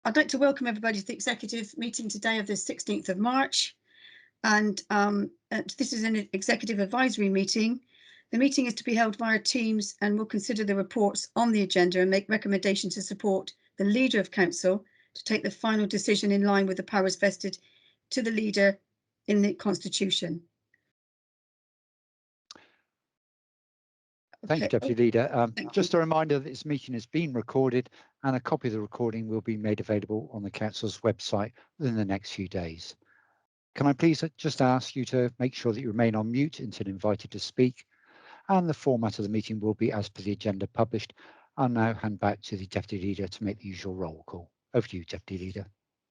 I'd like to welcome everybody to the executive meeting today of the 16th of March. And this is an executive advisory meeting. The meeting is to be held via Teams and will consider the reports on the agenda and make recommendations to support the leader of council to take the final decision in line with the powers vested to the leader in the Constitution. Thank you, Deputy Leader. Just a reminder that this meeting is being recorded and a copy of the recording will be made available on the Council's website within the next few days. Can I please just ask you to make sure that you remain on mute until invited to speak, and the format of the meeting will be as per the agenda published. I'll now hand back to the Deputy Leader to make the usual roll call. Over to you, Deputy Leader.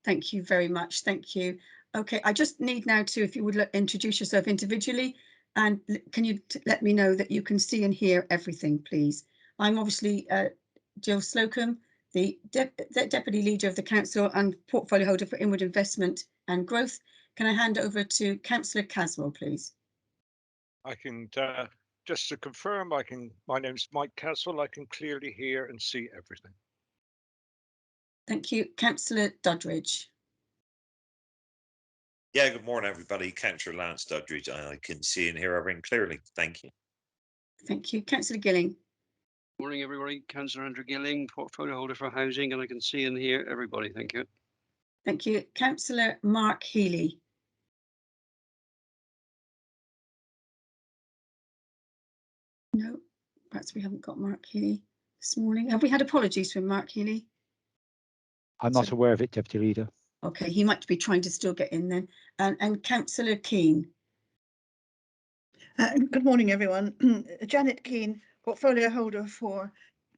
Thank you very much. Thank you. Okay, I just need now to, if you would introduce yourself individually, and can you let me know that you can see and hear everything, please? I'm obviously Jill Slocum, the Deputy Leader of the Council and Portfolio Holder for Inward Investment and Growth. Can I hand over to Councillor Caswell, please? I can, just to confirm, my name's Mike Caswell. I can clearly hear and see everything. Thank you. Councillor Doddridge. Yeah, good morning, everybody. Councillor Lance Doddridge. I can see and hear everything clearly. Thank you. Thank you. Councillor Gilling. Morning, everybody. Councillor Andrew Gilling, Portfolio Holder for Housing, and I can see and hear everybody. Thank you. Thank you. Councillor Mark Healy. No, perhaps we haven't got Mark Healy this morning. Have we had apologies from Mark Healy? I'm not aware of it, Deputy Leader. Okay, he might be trying to still get in then. And Councillor Keane. Good morning, everyone. Janet Keane, Portfolio Holder for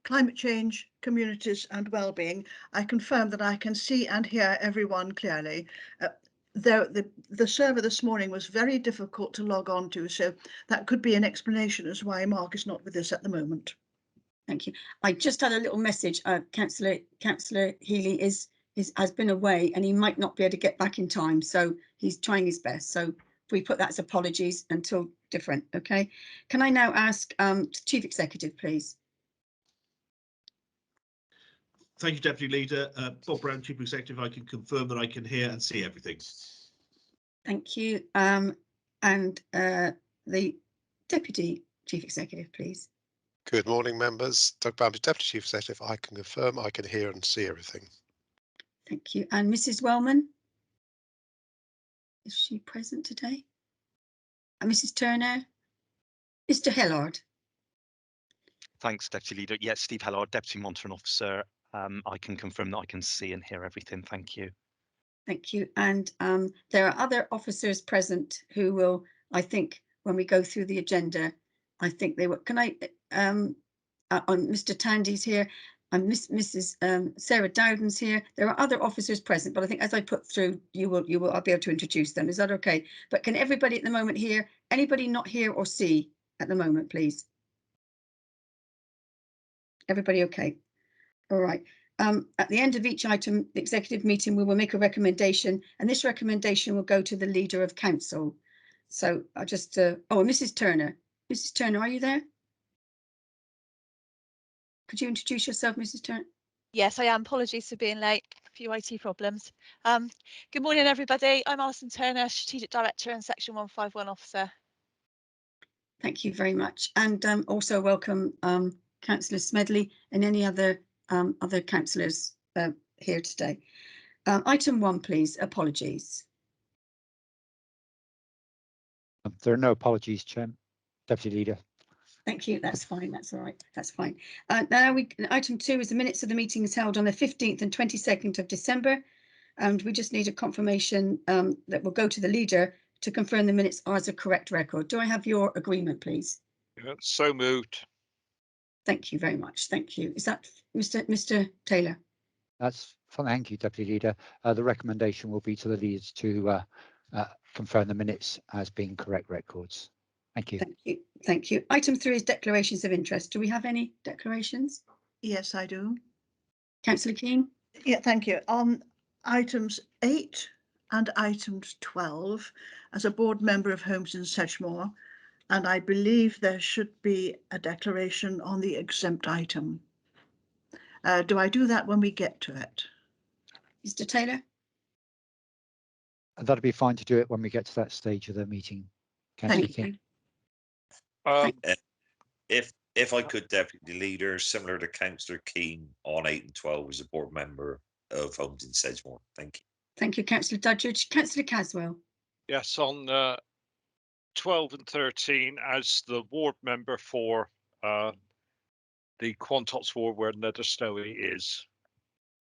Climate Change, Communities and Wellbeing. I confirm that I can see and hear everyone clearly. The server this morning was very difficult to log on to, so that could be an explanation as why Mark is not with us at the moment. Thank you. I just had a little message. Councillor Healy has been away and he might not be able to get back in time, so he's trying his best. So if we put that as apologies until different, okay? Can I now ask Chief Executive, please? Thank you, Deputy Leader. Bob Brown, Chief Executive. I can confirm that I can hear and see everything. Thank you. And the Deputy Chief Executive, please. Good morning, members. Doug Bamber, Deputy Chief Executive. I can confirm I can hear and see everything. Thank you. And Mrs. Wellman? Is she present today? And Mrs. Turner? Mr. Hillard? Thanks, Deputy Leader. Yes, Steve Hillard, Deputy Monitoring Officer. I can confirm that I can see and hear everything. Thank you. Thank you. And there are other officers present who will, I think, when we go through the agenda, I think they will. Can I, Mr. Tandy's here, and Mrs. Sarah Dowden's here. There are other officers present, but I think as I put through, I'll be able to introduce them. Is that okay? But can everybody at the moment hear? Anybody not hear or see at the moment, please? Everybody okay? All right. At the end of each item, the executive meeting, we will make a recommendation, and this recommendation will go to the leader of council. So I'll just, oh, Mrs. Turner. Mrs. Turner, are you there? Could you introduce yourself, Mrs. Turner? Yes, I am. Apologies for being late. A few IT problems. Good morning, everybody. I'm Alison Turner, Strategic Director and Section 151 Officer. Thank you very much. And also welcome Councillor Smedley and any other councillors here today. Item 1, please. Apologies. There are no apologies, Chair. Deputy Leader. Thank you. That's fine. That's all right. That's fine. Now item 2 is the minutes of the meetings held on the 15th and 22nd of December. And we just need a confirmation that will go to the leader to confirm the minutes are as a correct record. Do I have your agreement, please? Yeah, so moved. Thank you very much. Thank you. Is that Mr. Taylor? That's fine. Thank you, Deputy Leader. The recommendation will be to the leaders to confirm the minutes as being correct records. Thank you. Thank you. Thank you. Item 3 is declarations of interest. Do we have any declarations? Yes, I do. Councillor Keane? Yeah, thank you. On items 8 and items 12, as a board member of Homes in Sedgemoor, and I believe there should be a declaration on the exempt item. Do I do that when we get to it? Mr. Taylor? And that'll be fine to do it when we get to that stage of the meeting. Councillor Thank King. you. If I could, Deputy Leader, similar to Councillor Keane on 8 and 12 as a board member of Homes in Sedgemoor. Thank you. Thank you, Councillor Doddridge. Councillor Caswell? Yes, on 12 and 13 as the ward member for the Quantox ward where Nether Snowy is.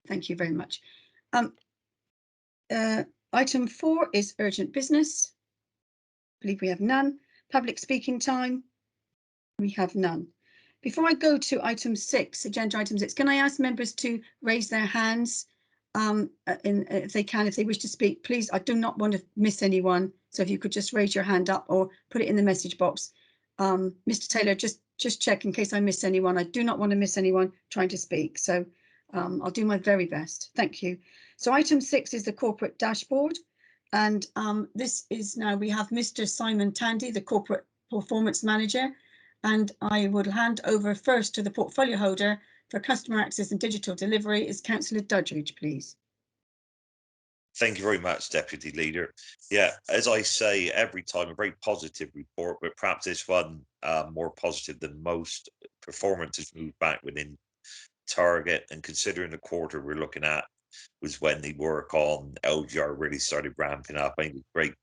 Thank you very much. Item 4 is urgent business. I believe we have none. Public speaking time. We have none. Before I go to item 6, agenda item 6, can I ask members to raise their hands if they can, if they wish to speak, please. I do not want to miss anyone. So if you could just raise your hand up or put it in the message box. Mr. Taylor, just check in case I miss anyone. I do not want to miss anyone trying to speak. So I'll do my very best. Thank you. So item 6 is the corporate dashboard. And this is now we have Mr. Simon Tandy, the corporate performance manager. And I would hand over first to the portfolio holder for customer access and digital delivery is Councillor Doddridge, please. Thank you very much, Deputy Leader. Yeah, as I say every time, a very positive report, but perhaps this one more positive than most. Performance has moved back within target, and considering the quarter we're looking at was when the work on LGR really started ramping up. I think great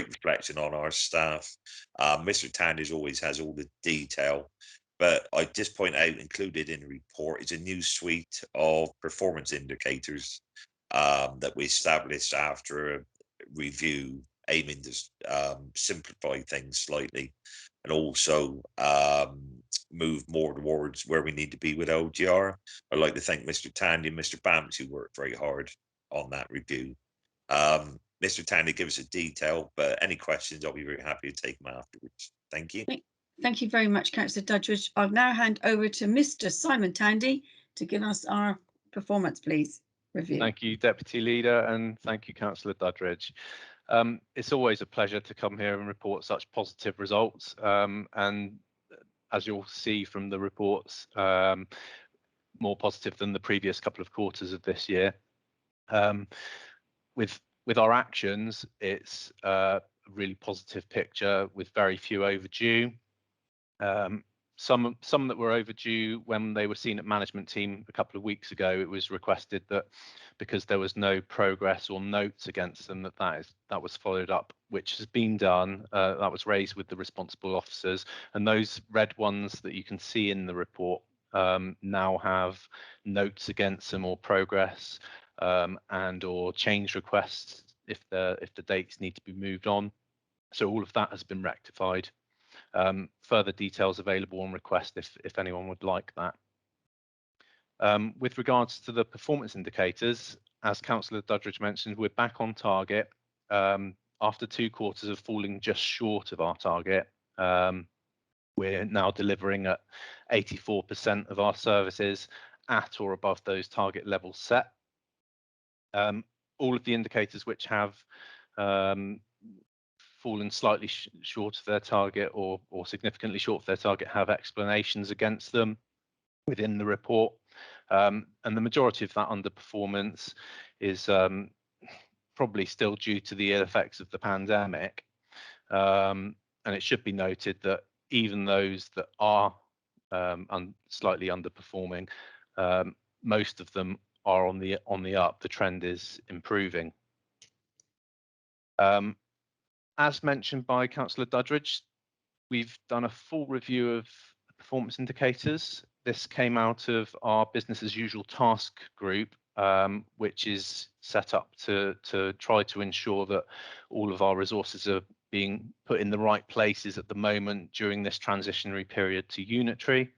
reflection on our staff. Mr. Tanders always has all the detail, but I just point out included in the report is a new suite of performance indicators that we established after a review, aiming to simplify things slightly and also move more towards where we need to be with LGR. I'd like to thank Mr. Tandy and Mr. Bams, who worked very hard on that review. Mr. Tandy gives us a detail, but any questions, I'll be very happy to take them afterwards. Thank you. Thank you very much, Councillor Doddridge. I'll now hand over to Mr. Simon Tandy to give us our performance, please, review. Thank you, Deputy Leader, and thank you, Councillor Doddridge. It's always a pleasure to come here and report such positive results. And as you'll see from the reports, more positive than the previous couple of quarters of this year. With our actions, it's a really positive picture with very few overdue. Some that were overdue when they were seen at management team a couple of weeks ago, it was requested that because there was no progress or notes against them, that was followed up, which has been done. That was raised with the responsible officers, and those red ones that you can see in the report now have notes against them or progress and or change requests if the dates need to be moved on. So all of that has been rectified. Further details available on request if anyone would like that. With regards to the performance indicators, as Councillor Doddridge mentioned, we're back on target after 2 quarters of falling just short of our target. We're now delivering at 84% of our services at or above those target levels set. All of the indicators which have fallen slightly short of their target or significantly short of their target have explanations against them within the report. And the majority of that underperformance is probably still due to the ill effects of the pandemic. And it should be noted that even those that are slightly underperforming, most of them are on the up. The trend is improving. As mentioned by Councillor Doddridge, we've done a full review of performance indicators. This came out of our business as usual task group, which is set up to try to ensure that all of our resources are being put in the right places at the moment during this transitionary period to Unitary.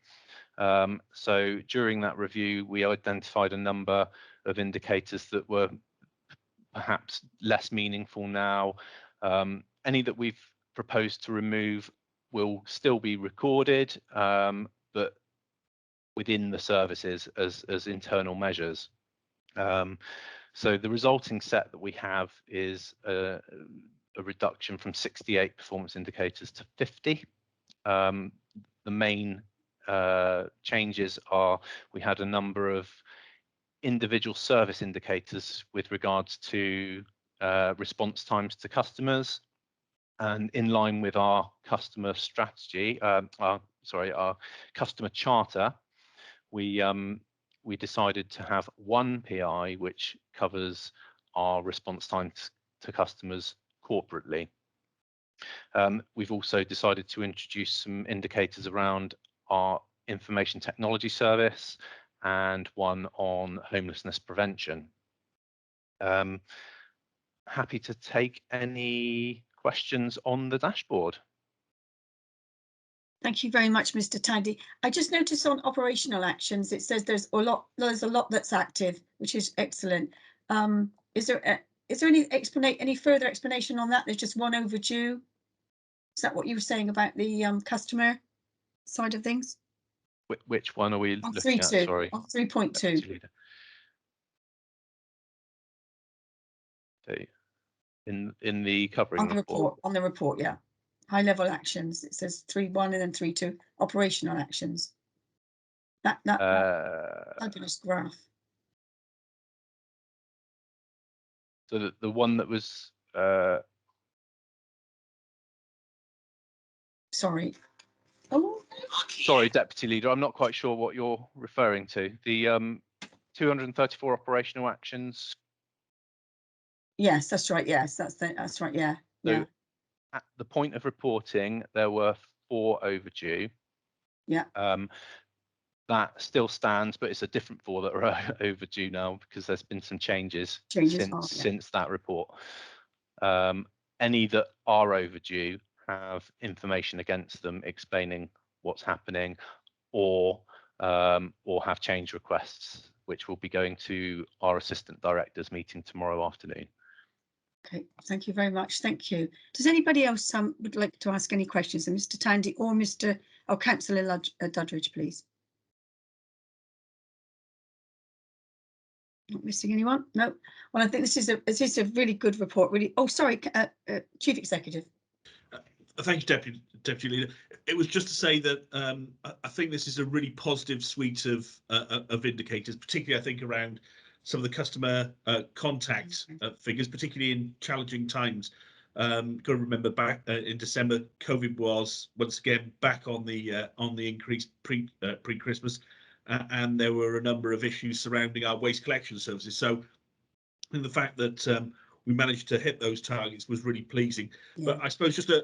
So during that review, we identified a number of indicators that were perhaps less meaningful now. Any that we've proposed to remove will still be recorded, but within the services as internal measures. So the resulting set that we have is a reduction from 68 performance indicators to 50. The main changes are we had a number of individual service indicators with regards to response times to customers, and in line with our customer strategy, our customer charter, we decided to have one PI which covers our response times to customers corporately. We've also decided to introduce some indicators around our information technology service and one on homelessness prevention. Happy to take any questions on the dashboard. Thank you very much, Mr. Tandy. I just noticed on operational actions, it says there's a lot that's active, which is excellent. Is there any further explanation on that? There's just one overdue. Is that what you were saying about the customer side of things? Which one are we On looking at? Sorry. On 3.2. In the covering report. On the report, yeah. High level actions. It says 3.1 and then 3.2 operational actions. That fabulous graph. So the one that was sorry. Oh. Sorry, Deputy Leader, I'm not quite sure what you're referring to. The 234 operational actions. Yes, that's right. Yes, that's right. Yeah. So yeah. At the point of reporting, there were 4 overdue. Yeah. That still stands, but it's a different 4 that are overdue now because there's been some changes since that report. Any that are overdue have information against them explaining what's happening, or have change requests, which will be going to our assistant directors meeting tomorrow afternoon. Okay, thank you very much. Thank you. Does anybody else would like to ask any questions? And Mr. Tandy or Councillor Duddridge, please. Not missing anyone? No. Well, I think this is a really good report. Really. Oh, sorry, Chief Executive. Thank you, Deputy Leader. It was just to say that I think this is a really positive suite of indicators, particularly I think around some of the customer contact figures, particularly in challenging times. Got to remember back in December, COVID was once again back on the increase pre-Christmas, and there were a number of issues surrounding our waste collection services. So, and the fact that we managed to hit those targets was really pleasing. Yeah. But I suppose just a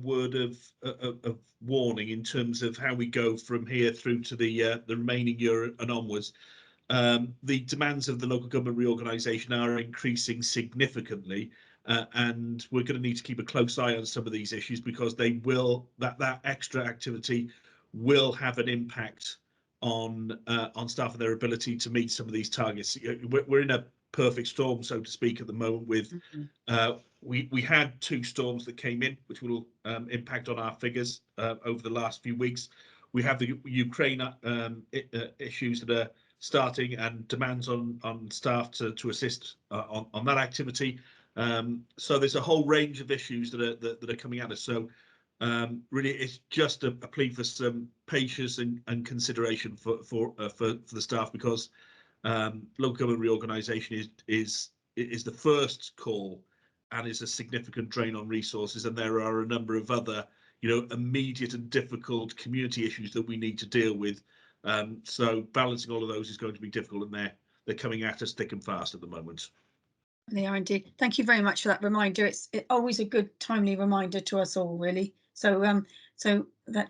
word of warning in terms of how we go from here through to the remaining year and onwards. The demands of the local government reorganisation are increasing significantly, and we're going to need to keep a close eye on some of these issues because they will that extra activity will have an impact on staff and their ability to meet some of these targets. We're in a perfect storm, so to speak, at the moment. With we had 2 storms that came in, which will impact on our figures over the last few weeks. We have the Ukraine issues that are starting and demands on staff to assist on that activity. So there's a whole range of issues that are coming at us. So really, it's just a plea for some patience and consideration for the staff, because local government reorganisation is the first call and is a significant drain on resources, and there are a number of other immediate and difficult community issues that we need to deal with. So balancing all of those is going to be difficult, and they're coming at us thick and fast at the moment. They are indeed. Thank you very much for that reminder. It's always a good, timely reminder to us all, really. So,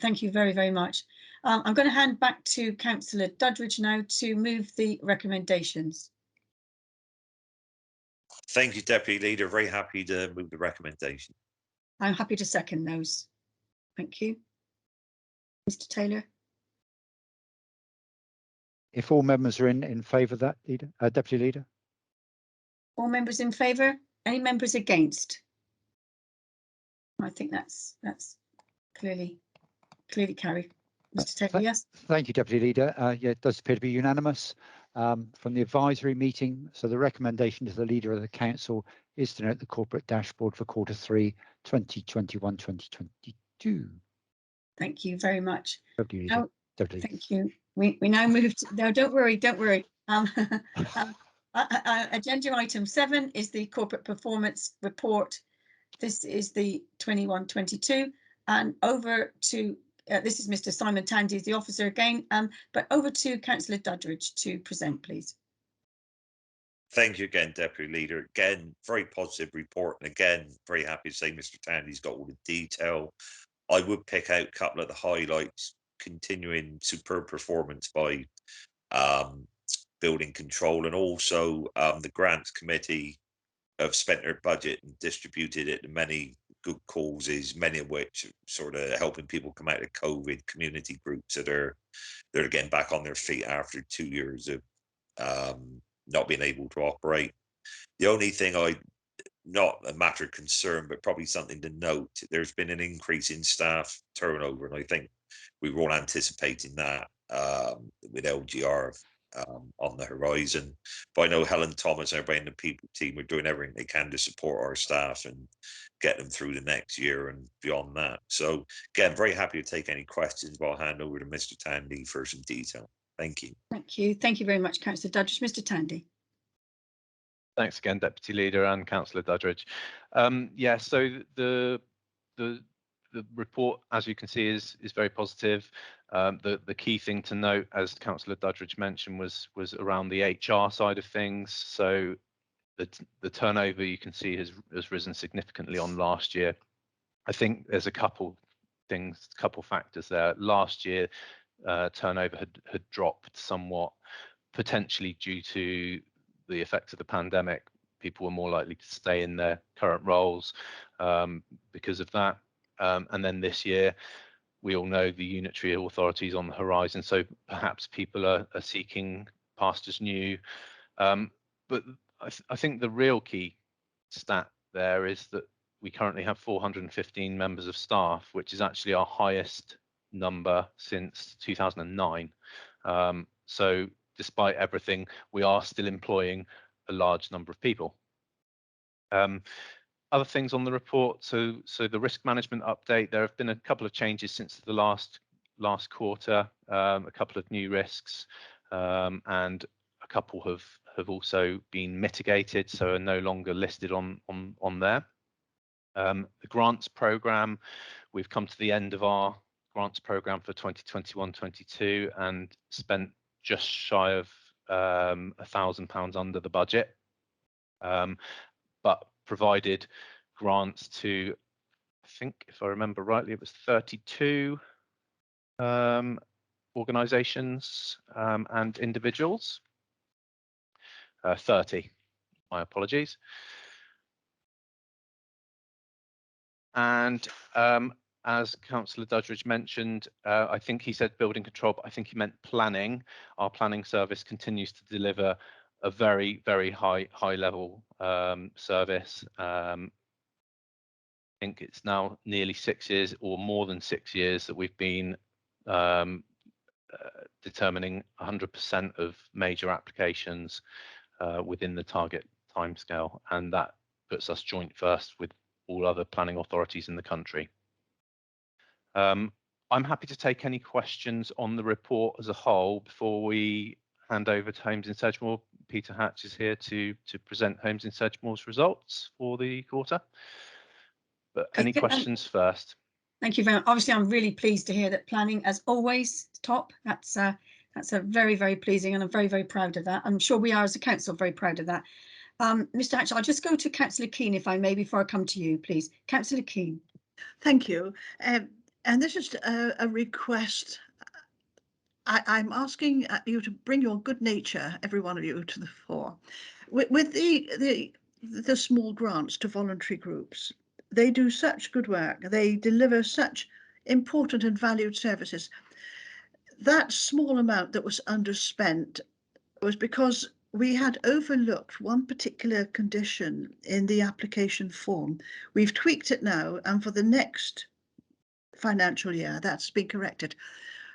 thank you very, very much. I'm going to hand back to Councillor Duddridge now to move the recommendations. Thank you, Deputy Leader. Very happy to move the recommendation. I'm happy to second those. Thank you. Mr. Taylor. If all members are in favour of that, Leader, Deputy Leader. All members in favour? Any members against? I think that's clearly carried. Mr. Taylor, yes. Thank you, Deputy Leader. Yeah, it does appear to be unanimous from the advisory meeting. So the recommendation to the Leader of the Council is to note the corporate dashboard for Q3 2021-2022. Thank you very much. Deputy Leader. Thank you. We now move to, no, don't worry. Agenda item 7 is the corporate performance report. This is the 21-22, and over to this is Mr. Simon Tandy, the officer again, but over to Councillor Duddridge to present, please. Thank you again, Deputy Leader. Again, very positive report, and again, very happy to say Mr. Tandy's got all the detail. I would pick out a couple of the highlights. Continuing superb performance by building control, and also the grants committee have spent their budget and distributed it to many good causes, many of which are sort of helping people come out of COVID, community groups that are getting back on their feet after 2 years of not being able to operate. The only thing not a matter of concern, but probably something to note, there's been an increase in staff turnover, and I think we were all anticipating that with LGR on the horizon. But I know Helen Thomas and everybody in the people team are doing everything they can to support our staff and get them through the next year and beyond that. So again, very happy to take any questions, but I'll hand over to Mr. Tandy for some detail. Thank you. Thank you. Thank you very much, Councillor Duddridge. Mr. Tandy. Thanks again, Deputy Leader and Councillor Duddridge. Yeah, so the report, as you can see, is very positive. The key thing to note, as Councillor Duddridge mentioned, was around the HR side of things. So the turnover, you can see, has risen significantly on last year. I think there's a couple factors there. Last year, turnover had dropped somewhat, potentially due to the effects of the pandemic. People were more likely to stay in their current roles because of that. And then this year, we all know the unitary authority is on the horizon, so perhaps people are seeking pastures new. But I think the real key stat there is that we currently have 415 members of staff, which is actually our highest number since 2009. So despite everything, we are still employing a large number of people. Other things on the report, so the risk management update, there have been a couple of changes since the last quarter, a couple of new risks, and a couple have also been mitigated, so are no longer listed on there. The grants programme, we've come to the end of our grants programme for 2021-22 and spent just shy of £1,000 under the budget, but provided grants to, I think, if I remember rightly, it was 32 organisations and individuals. 30, my apologies. And as Councillor Duddridge mentioned, I think he said building control, but I think he meant planning. Our planning service continues to deliver a very, very high level service. I think it's now nearly 6 years or more than 6 years that we've been determining 100% of major applications within the target timescale, and that puts us joint first with all other planning authorities in the country. I'm happy to take any questions on the report as a whole before we hand over to Homes in Sedgemoor. Peter Hatch is here to present Homes in Sedgemoor's results for the quarter. But any questions first? Thank you very much. Obviously, I'm really pleased to hear that planning, as always, top. That's a very, very pleasing, and I'm very, very proud of that. I'm sure we are as a council very proud of that. Mr. Hatch, I'll just go to Councillor Keane, if I may, before I come to you, please. Councillor Keane. Thank you. And this is a request. I'm asking you to bring your good nature, every one of you, to the fore. With the small grants to voluntary groups, they do such good work. They deliver such important and valued services. That small amount that was underspent was because we had overlooked one particular condition in the application form. We've tweaked it now, and for the next financial year, that's been corrected.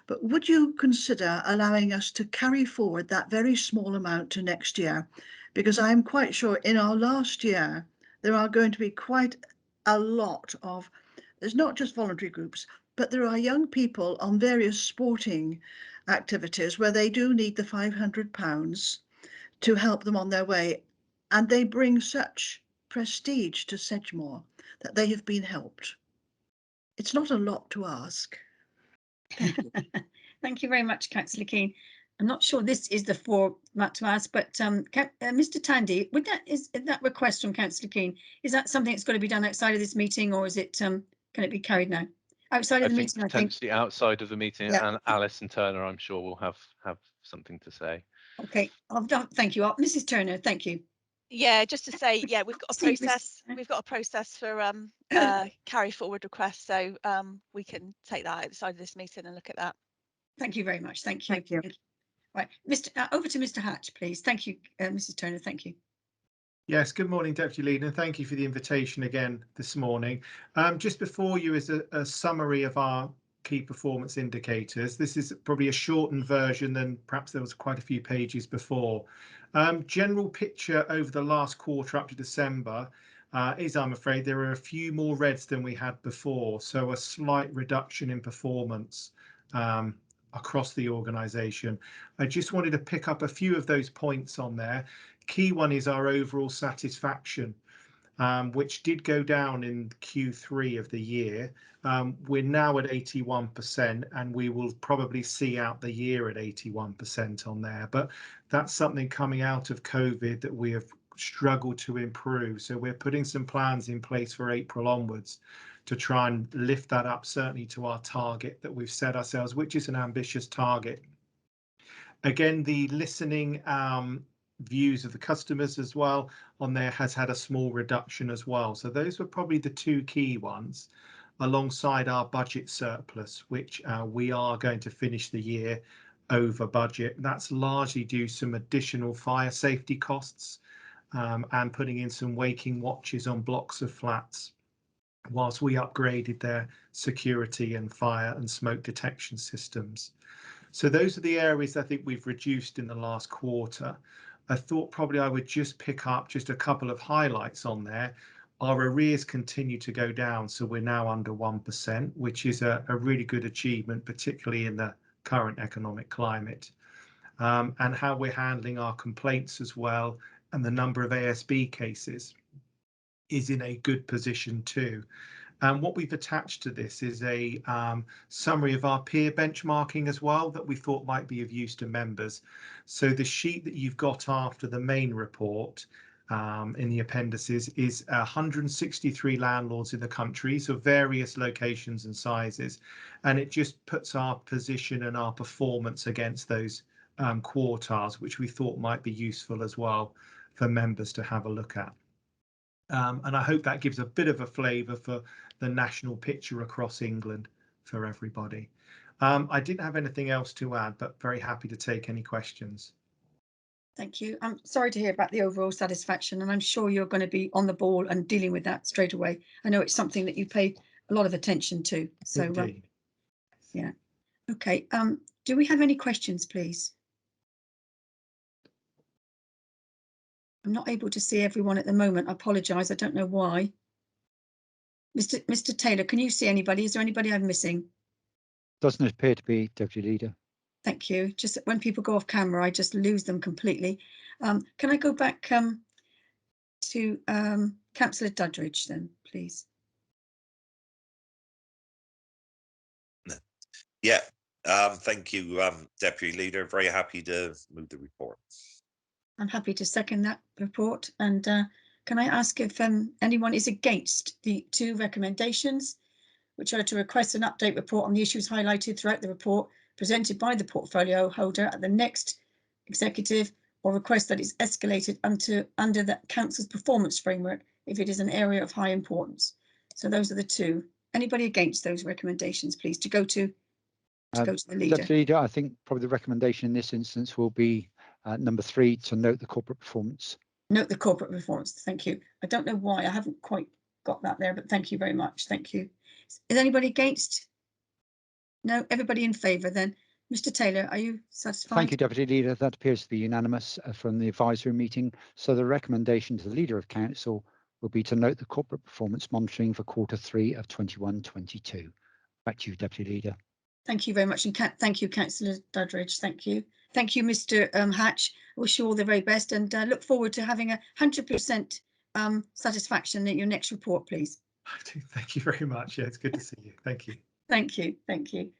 But would you consider allowing us to carry forward that very small amount to next year? Because I'm quite sure in our last year, there are going to be quite a lot of, there's not just voluntary groups, but there are young people on various sporting activities where they do need the £500 to help them on their way, and they bring such prestige to Sedgemoor that they have been helped. It's not a lot to ask. Thank you. Thank you very much, Councillor Keane. I'm not sure this is the format to ask, but Mr. Tandy, is that request from Councillor Keane, is that something that's got to be done outside of this meeting, or is it can it be carried now? Outside of the meeting, I think. Potentially outside of the meeting, Yeah. and Alice and Turner, I'm sure, will have something to say. Okay, thank you. Mrs. Turner, thank you. Yeah, just to say, yeah, we've got a process. We've got a process for carry forward requests, so we can take that outside of this meeting and look at that. Thank you very much. Thank you. Thank you. Right, over to Mr. Hatch, please. Thank you, Mrs. Turner. Thank you. Yes, good morning, Deputy Leader, and thank you for the invitation again this morning. Just before you is a summary of our key performance indicators. This is probably a shortened version than perhaps there was quite a few pages before. General picture over the last quarter up to December is, I'm afraid, there are a few more reds than we had before, so a slight reduction in performance across the organisation. I just wanted to pick up a few of those points on there. Key one is our overall satisfaction, which did go down in Q3 of the year. We're now at 81%, and we will probably see out the year at 81% on there. But that's something coming out of COVID that we have struggled to improve. So we're putting some plans in place for April onwards to try and lift that up, certainly to our target that we've set ourselves, which is an ambitious target. Again, the listening views of the customers as well on there has had a small reduction as well. So those were probably the two key ones, alongside our budget surplus, which we are going to finish the year over budget. That's largely due to some additional fire safety costs and putting in some waking watches on blocks of flats whilst we upgraded their security and fire and smoke detection systems. So those are the areas I think we've reduced in the last quarter. I thought probably I would just pick up just a couple of highlights on there. Our arrears continue to go down, so we're now under 1%, which is a really good achievement, particularly in the current economic climate. And how we're handling our complaints as well, and the number of ASB cases is in a good position too. And what we've attached to this is a summary of our peer benchmarking as well that we thought might be of use to members. So the sheet that you've got after the main report in the appendices is 163 landlords in the country, so various locations and sizes, and it just puts our position and our performance against those quartiles, which we thought might be useful as well for members to have a look at. And I hope that gives a bit of a flavour for the national picture across England for everybody. I didn't have anything else to add, but very happy to take any questions. Thank you. I'm sorry to hear about the overall satisfaction, and I'm sure you're going to be on the ball and dealing with that straight away. I know it's something that you pay a lot of attention to. So, Indeed. Yeah. Okay. Do we have any questions, please? I'm not able to see everyone at the moment. I apologise. I don't know why. Mr. Taylor, can you see anybody? Is there anybody I'm missing? Doesn't appear to be, Deputy Leader. Thank you. Just when people go off camera, I just lose them completely. Can I go back to Councillor Duddridge then, please? Yeah, thank you, Deputy Leader. Very happy to move the report. I'm happy to second that report. And can I ask if anyone is against the two recommendations, which are to request an update report on the issues highlighted throughout the report presented by the portfolio holder at the next executive, or request that it's escalated under the council's performance framework if it is an area of high importance? So those are the two. Anybody against those recommendations, please, to go to the leader? Deputy Leader, I think probably the recommendation in this instance will be number 3, to note the corporate performance. Note the corporate performance. Thank you. I don't know why I haven't quite got that there, but thank you very much. Thank you. Is anybody against? No, everybody in favour then. Mr. Taylor, are you satisfied? Thank you, Deputy Leader. That appears to be unanimous from the advisory meeting. So the recommendation to the Leader of Council will be to note the corporate performance monitoring for Q3 of 21-22. Back to you, Deputy Leader. Thank you very much, and thank you, Councillor Doddridge. Thank you. Thank you, Mr. Hatch. Wish you all the very best, and look forward to having 100% satisfaction at your next report, please. Thank you very much. Yeah, it's good to see you. Thank you. Thank you. Thank you.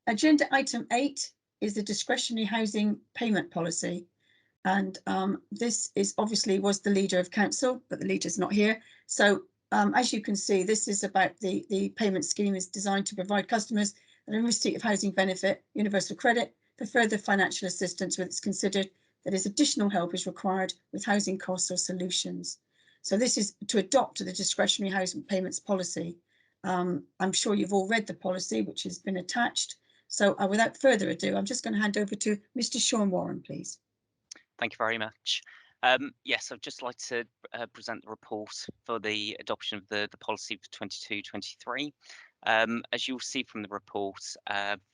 Agenda item 8 is the discretionary housing payment policy. And this is obviously was the leader of council, but the leader's not here. So as you can see, this is about the payment scheme is designed to provide customers that are in receipt of housing benefit, universal credit, for further financial assistance when it's considered that is additional help is required with housing costs or solutions. So this is to adopt the discretionary housing payments policy. I'm sure you've all read the policy, which has been attached. So without further ado, I'm just going to hand over to Mr. Sean Warren, please. Thank you very much. Yes, I'd just like to present the report for the adoption of the policy for 22-23. As you'll see from the report,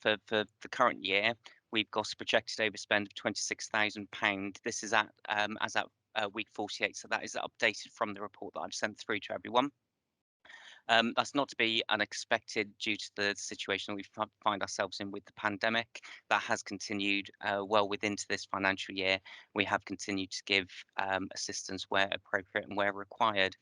for the current year, we've got a projected overspend of £26,000. This is at as at week 48, so that is updated from the report that I've sent through to everyone. That's not to be unexpected due to the situation that we find ourselves in with the pandemic. That has continued well into this financial year. We have continued to give assistance where appropriate and where required.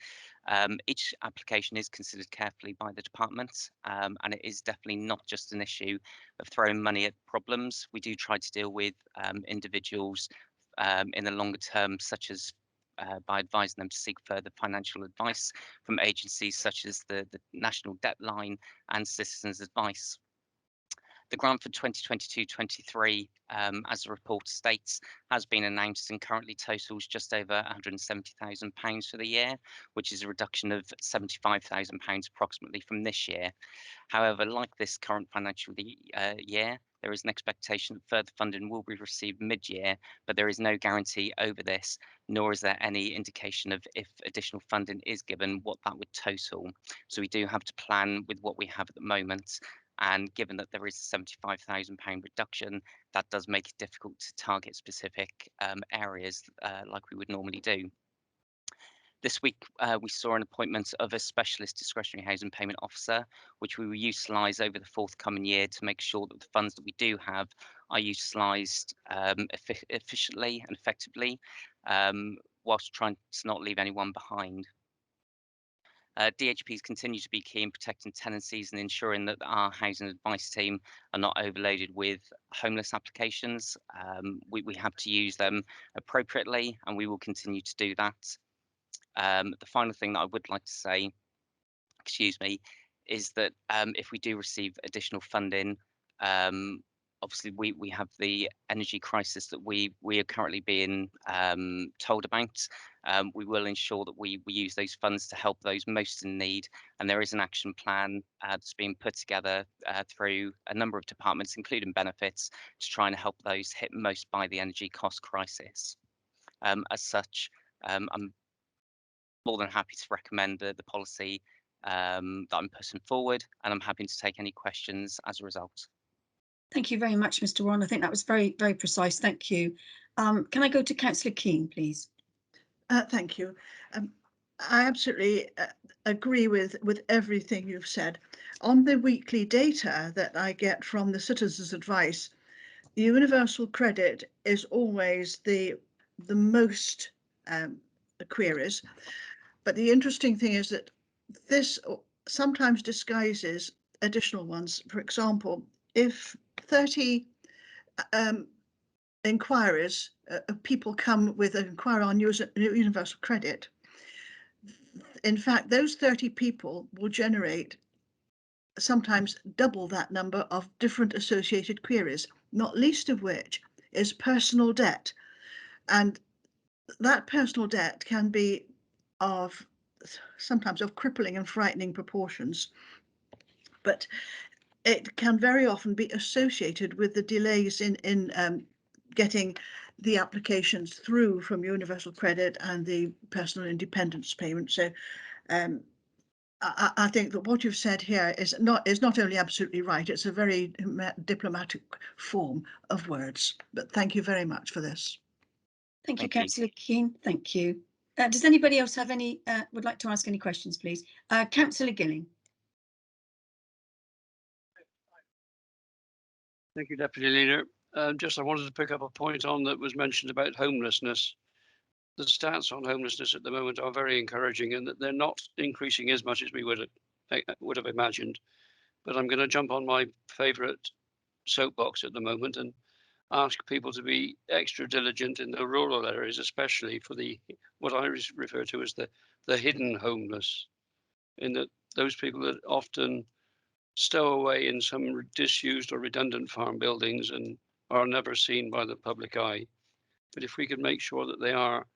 Each application is considered carefully by the department, and it is definitely not just an issue of throwing money at problems. We do try to deal with individuals in the longer term, such as by advising them to seek further financial advice from agencies such as the National Debt Line and Citizens Advice. The grant for 2022-23, as the report states, has been announced and currently totals just over £170,000 for the year, which is a reduction of £75,000 approximately from this year. However, like this current financial year, there is an expectation that further funding will be received mid-year, but there is no guarantee over this, nor is there any indication of if additional funding is given, what that would total. So we do have to plan with what we have at the moment. And given that there is a £75,000 reduction, that does make it difficult to target specific areas like we would normally do. This week, we saw an appointment of a specialist discretionary housing payment officer, which we will utilise over the forthcoming year to make sure that the funds that we do have are utilised efficiently and effectively, whilst trying to not leave anyone behind. DHPs continue to be key in protecting tenancies and ensuring that our housing advice team are not overloaded with homeless applications. We have to use them appropriately, and we will continue to do that. The final thing that I would like to say, is that if we do receive additional funding, obviously we have the energy crisis that we are currently being told about. We will ensure that we use those funds to help those most in need, and there is an action plan that's being put together through a number of departments, including benefits, to try and help those hit most by the energy cost crisis. As such, I'm more than happy to recommend the policy that I'm putting forward, and I'm happy to take any questions as a result. Thank you very much, Mr. Warren. I think that was very, very precise. Thank you. Can I go to Councillor Keane, please? Thank you. I absolutely agree with everything you've said. On the weekly data that I get from the Citizens Advice, universal credit is always the most queries. But the interesting thing is that this sometimes disguises additional ones. For example, if 30 inquiries, people come with an inquiry on universal credit, in fact, those 30 people will generate sometimes double that number of different associated queries, not least of which is personal debt. And that personal debt can be sometimes of crippling and frightening proportions, but it can very often be associated with the delays in getting the applications through from universal credit and the personal independence payment. So I think that what you've said here is not only absolutely right, it's a very diplomatic form of words. But thank you very much for this. Thank you, Councillor Keane. Thank you. Does anybody else have any, would like to ask any questions, please? Councillor Gilling. Thank you, Deputy Leader. I wanted to pick up a point on that was mentioned about homelessness. The stats on homelessness at the moment are very encouraging, and that they're not increasing as much as we would have imagined. But I'm going to jump on my favourite soapbox at the moment and ask people to be extra diligent in the rural areas, especially for what I refer to as the hidden homeless, in that those people that often stow away in some disused or redundant farm buildings and are never seen by the public eye. But if we could make sure that they are,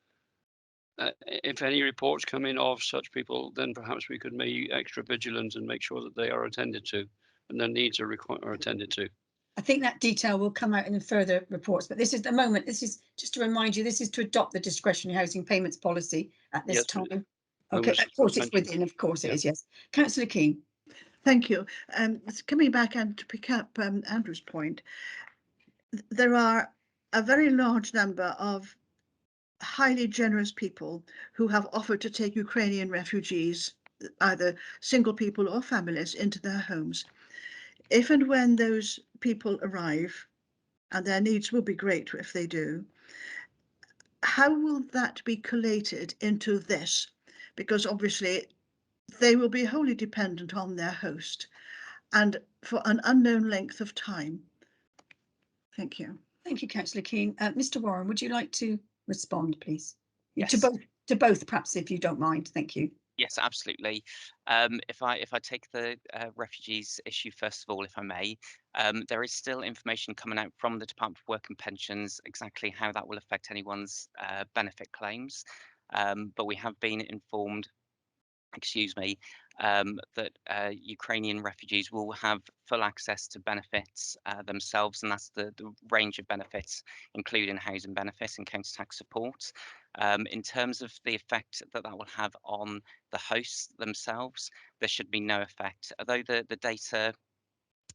if any reports come in of such people, then perhaps we could be extra vigilant and make sure that they are attended to and their needs are attended to. I think that detail will come out in the further reports, but this is the moment. This is just to remind you, this is to adopt the discretionary housing payments policy at this time. Okay, of course it's within, of course it is, yes. Councillor Keane. Thank you. Coming back and to pick up Andrew's point, there are a very large number of highly generous people who have offered to take Ukrainian refugees, either single people or families, into their homes. If and when those people arrive, and their needs will be great if they do, how will that be collated into this? Because obviously they will be wholly dependent on their host and for an unknown length of time. Thank you. Thank you, Councillor Keane. Mr. Warren, would you like to respond, please? Yes. To both, perhaps, if you don't mind. Thank you. Yes, absolutely. If I take the refugees issue first of all, if I may, there is still information coming out from the Department for Work and Pensions exactly how that will affect anyone's benefit claims. But we have been informed, that Ukrainian refugees will have full access to benefits themselves, and that's the range of benefits, including housing benefits and counter tax support. In terms of the effect that will have on the hosts themselves, there should be no effect. Although the data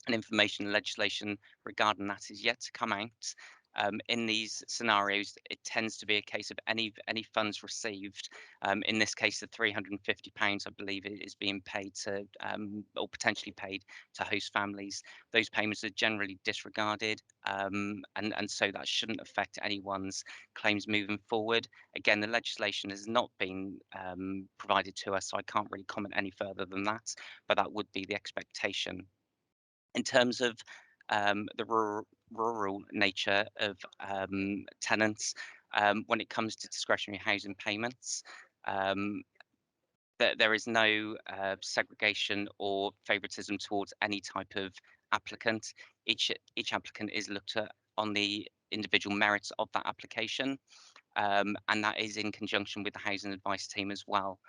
and information legislation regarding that is yet to come out, in these scenarios, it tends to be a case of any funds received. In this case, the £350, I believe, is being paid to or potentially paid to host families. Those payments are generally disregarded, and so that shouldn't affect anyone's claims moving forward. Again, the legislation has not been provided to us, so I can't really comment any further than that, but that would be the expectation. In terms of the rural nature of tenants, when it comes to discretionary housing payments, there is no segregation or favouritism towards any type of applicant. Each applicant is looked at on the individual merits of that application, and that is in conjunction with the housing advice team as well.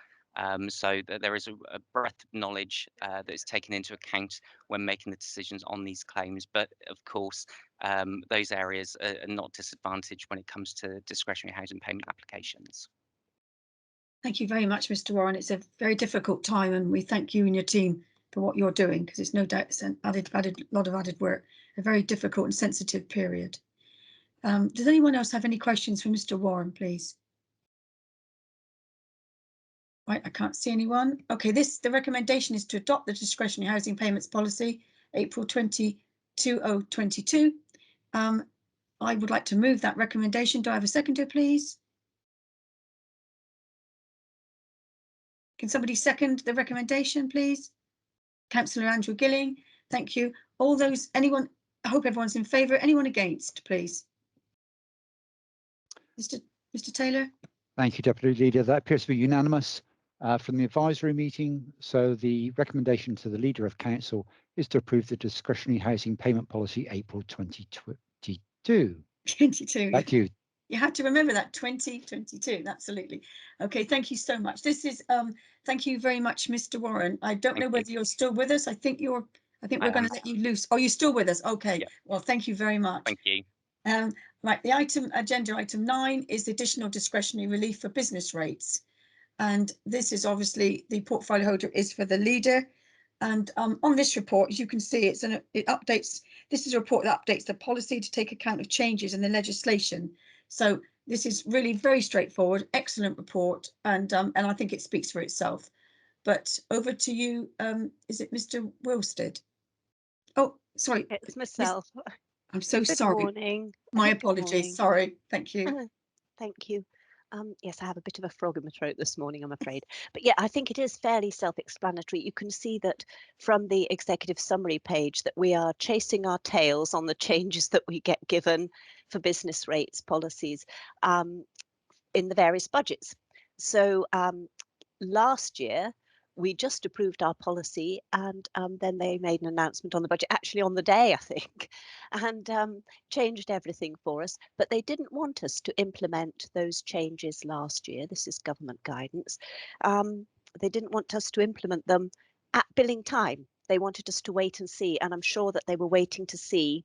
So there is a breadth of knowledge that is taken into account when making the decisions on these claims. But of course, those areas are not disadvantaged when it comes to discretionary housing payment applications. Thank you very much, Mr. Warren. It's a very difficult time, and we thank you and your team for what you're doing, because it's no doubt it's an lot of added work, a very difficult and sensitive period. Does anyone else have any questions for Mr. Warren, please? Right, I can't see anyone. Okay, the recommendation is to adopt the discretionary housing payments policy, April 2022. I would like to move that recommendation. Do I have a seconder, please? Can somebody second the recommendation, please? Councillor Andrew Gilling, thank you. Anyone, I hope everyone's in favour. Anyone against, please? Mr. Taylor? Thank you, Deputy Leader. That appears to be unanimous from the advisory meeting. So the recommendation to the Leader of Council is to approve the discretionary housing payment policy April 2022. 22. Back to you. You have to remember that 2022, absolutely. Okay, thank you so much. This is thank you very much, Mr. Warren. I don't know whether you're still with us. I think we're going to let you loose. Oh, you're still with us. Okay. Yeah. Well, thank you very much. Thank you. Right, agenda item 9 is the additional discretionary relief for business rates. And this is obviously the portfolio holder is for the Leader. And on this report, as you can see, it updates. This is a report that updates the policy to take account of changes in the legislation. So this is really very straightforward, excellent report, and I think it speaks for itself. But over to you, is it Mr. Wilstead? Oh, sorry. It's myself. I'm so Good sorry. morning. My Good apologies. morning. Sorry. Thank you. Thank you. Yes, I have a bit of a frog in my throat this morning, I'm afraid. But yeah, I think it is fairly self-explanatory. You can see that from the executive summary page that we are chasing our tails on the changes that we get given for business rates policies in the various budgets. So last year, we just approved our policy, and then they made an announcement on the budget, actually on the day, I think, and changed everything for us. But they didn't want us to implement those changes last year. This is government guidance. They didn't want us to implement them at billing time. They wanted us to wait and see, and I'm sure that they were waiting to see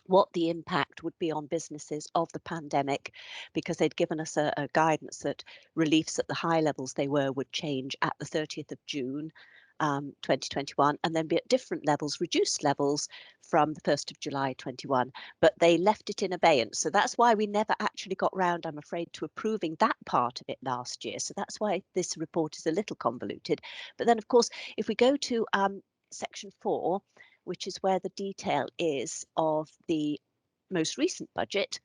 what the impact would be on businesses of the pandemic, because they'd given us a guidance that reliefs at the high levels they were would change at the 30th of June 2021, and then be at different levels, reduced levels from the 1st of July 21. But they left it in abeyance. So that's why we never actually got round, I'm afraid, to approving that part of it last year. So that's why this report is a little convoluted. But then, of course, if we go to section 4, which is where the detail is of the most recent budget,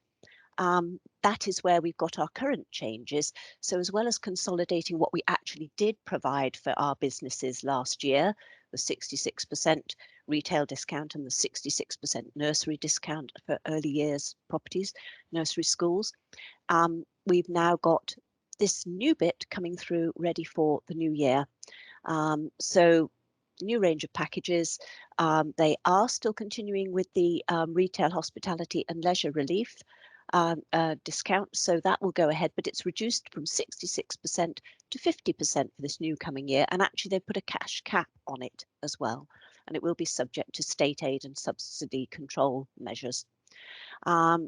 that is where we've got our current changes. So as well as consolidating what we actually did provide for our businesses last year, the 66% retail discount and the 66% nursery discount for early years properties, nursery schools, we've now got this new bit coming through ready for the new year. So new range of packages. They are still continuing with the retail, hospitality and leisure relief discount, so that will go ahead, but it's reduced from 66% to 50% for this new coming year, and actually they've put a cash cap on it as well, and it will be subject to state aid and subsidy control measures.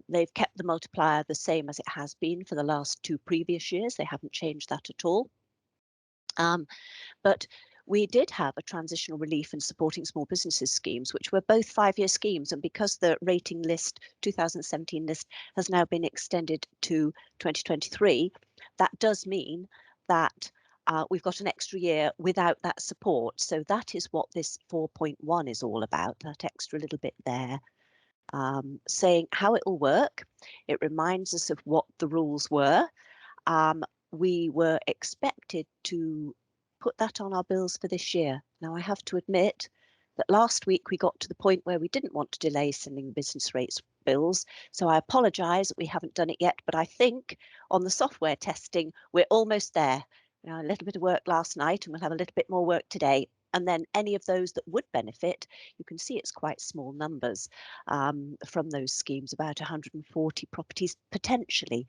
They've kept the multiplier the same as it has been for the last 2 previous years. They haven't changed that at all. But we did have a transitional relief and supporting small businesses schemes, which were both 5-year schemes. And because the rating list, 2017 list, has now been extended to 2023, that does mean that we've got an extra year without that support. So that is what this 4.1 is all about, that extra little bit there. Saying how it will work. It reminds us of what the rules were. We were expected to put that on our bills for this year. Now, I have to admit that last week we got to the point where we didn't want to delay sending business rates bills. So I apologise that we haven't done it yet, but I think on the software testing, we're almost there. You know, a little bit of work last night and we'll have a little bit more work today. And then any of those that would benefit, you can see it's quite small numbers from those schemes, about 140 properties potentially.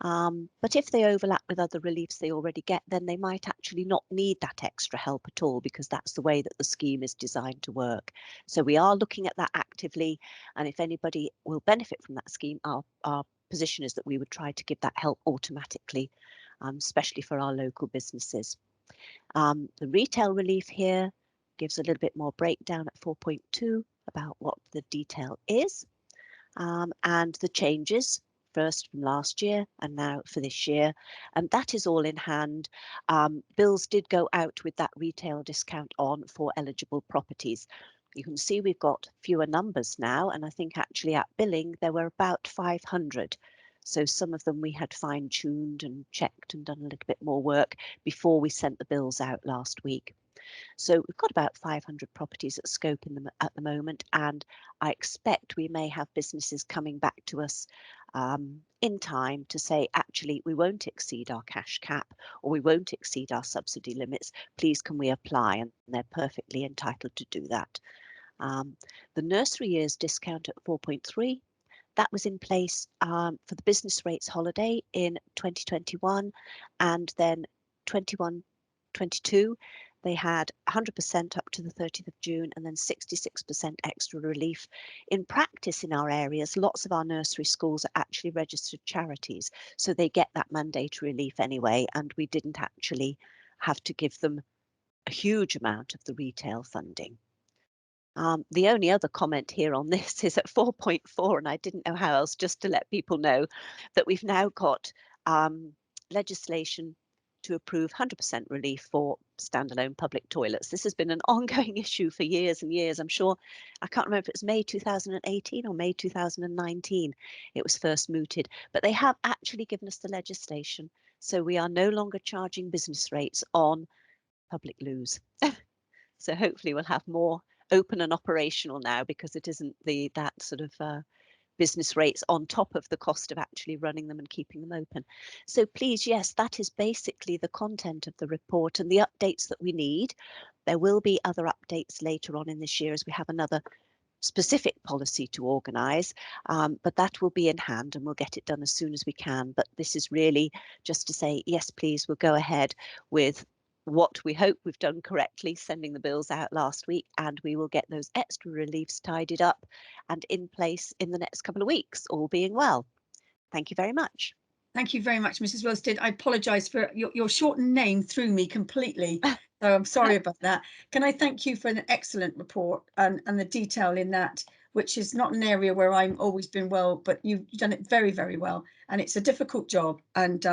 But if they overlap with other reliefs they already get, then they might actually not need that extra help at all, because that's the way that the scheme is designed to work. So we are looking at that actively, and if anybody will benefit from that scheme, our position is that we would try to give that help automatically, especially for our local businesses. The retail relief here gives a little bit more breakdown at 4.2 about what the detail is, and the changes first from last year and now for this year, and that is all in hand. Bills did go out with that retail discount on for eligible properties. You can see we've got fewer numbers now, and I think actually at billing there were about 500. So some of them we had fine-tuned and checked and done a little bit more work before we sent the bills out last week. So we've got about 500 properties at scope in them at the moment, and I expect we may have businesses coming back to us in time to say, actually, we won't exceed our cash cap or we won't exceed our subsidy limits. Please, can we apply? And they're perfectly entitled to do that. The nursery years discount at 4.3. That was in place for the business rates holiday in 2021, and then 21-22. They had 100% up to the 30th of June and then 66% extra relief. In practice in our areas, lots of our nursery schools are actually registered charities, so they get that mandatory relief anyway, and we didn't actually have to give them a huge amount of the retail funding. The only other comment here on this is at 4.4, and I didn't know how else, just to let people know that we've now got legislation to approve 100% relief for standalone public toilets. This has been an ongoing issue for years and years. I'm sure, I can't remember if it's May 2018 or May 2019 it was first mooted, but they have actually given us the legislation. So we are no longer charging business rates on public loos. So hopefully we'll have more open and operational now, because it isn't that sort of business rates on top of the cost of actually running them and keeping them open. So please, yes, that is basically the content of the report and the updates that we need. There will be other updates later on in this year as we have another specific policy to organise, but that will be in hand and we'll get it done as soon as we can. But this is really just to say, yes, please, we'll go ahead with what we hope we've done correctly, sending the bills out last week, and we will get those extra reliefs tidied up and in place in the next couple of weeks, all being well. Thank you very much. Thank you very much, Mrs. Wilstead. I apologise for your shortened name threw me completely, so I'm sorry about that. Can I thank you for an excellent report and the detail in that, which is not an area where I've always been well, but you've done it very, very well. And it's a difficult job, and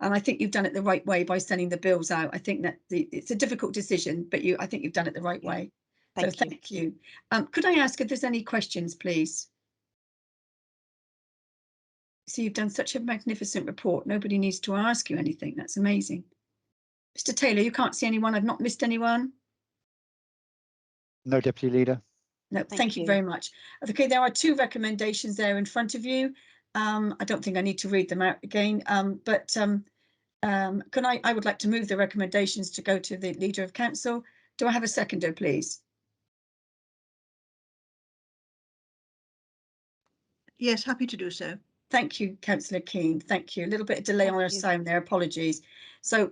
I think you've done it the right way by sending the bills out. I think that it's a difficult decision, but I think you've done it the right way. Thank you. Could I ask if there's any questions, please? So you've done such a magnificent report. Nobody needs to ask you anything. That's amazing. Mr. Taylor, you can't see anyone. I've not missed anyone. No, Deputy Leader. No, thank you very much. Okay, there are 2 recommendations there in front of you. I don't think I need to read them out again, but I would like to move the recommendations to go to the Leader of Council. Do I have a seconder, please? Yes, happy to do so. Thank you, Councillor Keane. Thank you. A little bit of delay on our sound there. Apologies. So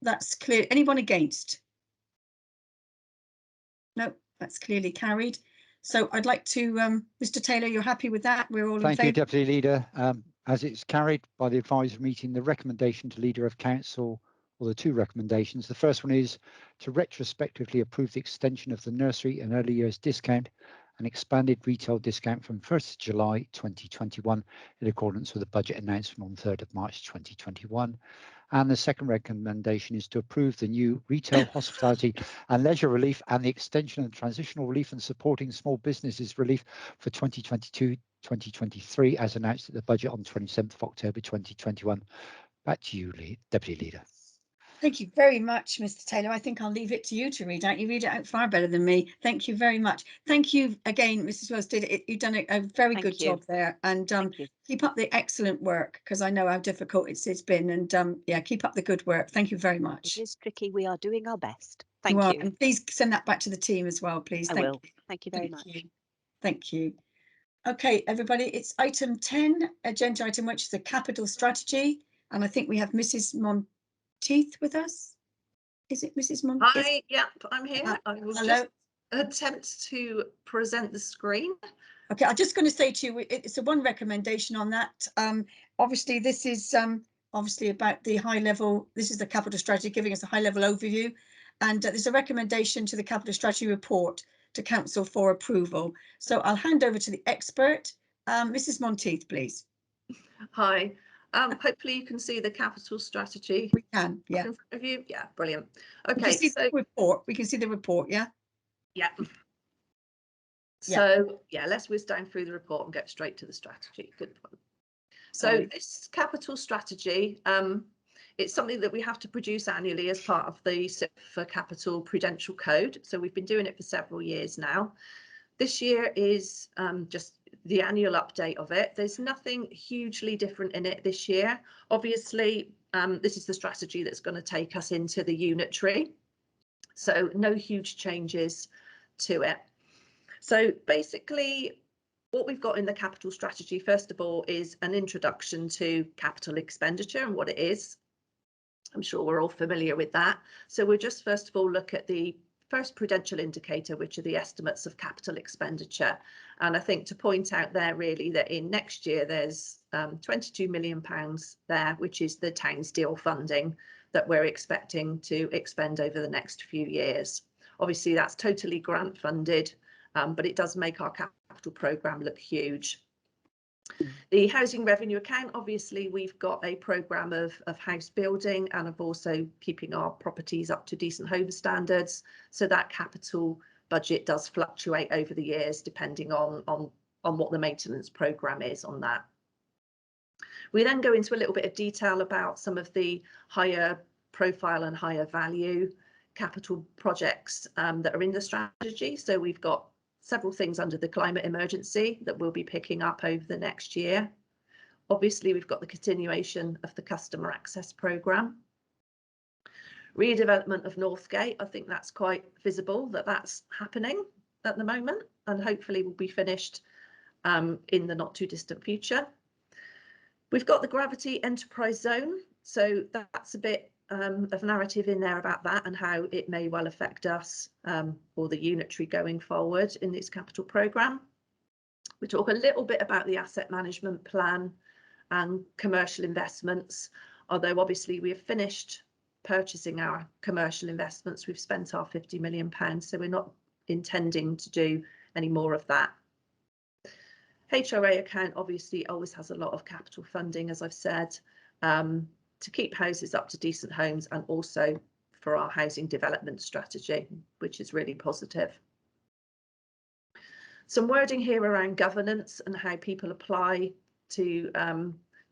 that's clear. Anyone against? No, that's clearly carried. So I'd like to, Mr. Taylor, you're happy with that? We're all in favour? Thank you, Deputy Leader. As it's carried by the advisory meeting, the recommendation to Leader of Council, or the 2 recommendations. The first one is to retrospectively approve the extension of the nursery and early years discount and expanded retail discount from 1st of July 2021 in accordance with the budget announcement on 3rd of March 2021. And the second recommendation is to approve the new retail, hospitality and leisure relief and the extension of transitional relief and supporting small businesses relief for 2022-2023 as announced at the budget on 27th of October 2021. Back to you, Deputy Leader. Thank you very much, Mr. Taylor. I think I'll leave it to you to read out. You read it out far better than me. Thank you very much. Thank you again, Mrs. Wilstead. You've done a very good job there, and keep up the excellent work, because I know how difficult it's been, and yeah, keep up the good work. Thank you very much. It is tricky. We are doing our best. Thank you. And please send that back to the team as well, please. I will. Thank you very much. Thank you. Okay, everybody, it's item 10, agenda item, which is the capital strategy, and I think we have Mrs. Monteith with us. Is it Mrs. Monteith? Hi, yep, I'm here. I will just attempt to present the screen. Okay, I'm just going to say to you, it's a 1 recommendation on that. Obviously, this is obviously about the high level. This is the capital strategy, giving us a high level overview, and there's a recommendation to the capital strategy report to council for approval. So I'll hand over to the expert, Mrs. Monteith, please. Hi. Hopefully you can see the capital strategy. We can, yeah. In front of you? Yeah, brilliant. Okay, we can see the report. We can see the report, yeah? Yeah. So yeah, let's whiz down through the report and get straight to the strategy. Good one. So this capital strategy, it's something that we have to produce annually as part of the for Capital Prudential Code. So we've been doing it for several years now. This year is just the annual update of it. There's nothing hugely different in it this year. Obviously, this is the strategy that's going to take us into the unitary. So no huge changes to it. So basically, what we've got in the capital strategy, first of all, is an introduction to capital expenditure and what it is. I'm sure we're all familiar with that. So we'll just first of all look at the first prudential indicator, which are the estimates of capital expenditure. And I think to point out there really that in next year there's £22 million there, which is the Towns deal funding that we're expecting to expend over the next few years. Obviously that's totally grant funded, but it does make our capital programme look huge. The The housing revenue account, obviously we've got a programme of house building and of also keeping our properties up to decent home standards. So that capital budget does fluctuate over the years depending on what the maintenance programme is on that. We then go into a little bit of detail about some of the higher profile and higher value capital projects that are in the strategy. So we've got several things under the climate emergency that we'll be picking up over the next year. Obviously, we've got the continuation of the customer access programme. Redevelopment of Northgate, I think that's quite visible that that's happening at the moment and hopefully will be finished in the not too distant future. We've got the Gravity Enterprise Zone, so that's a bit of narrative in there about that and how it may well affect us or the unitary going forward in its capital programme. We talk a little bit about the asset management plan and commercial investments, although obviously we have finished purchasing our commercial investments. We've spent our £50 million, so we're not intending to do any more of that. HRA account obviously always has a lot of capital funding, as I've said, to keep houses up to decent homes and also for our housing development strategy, which is really positive. Some wording here around governance and how people apply to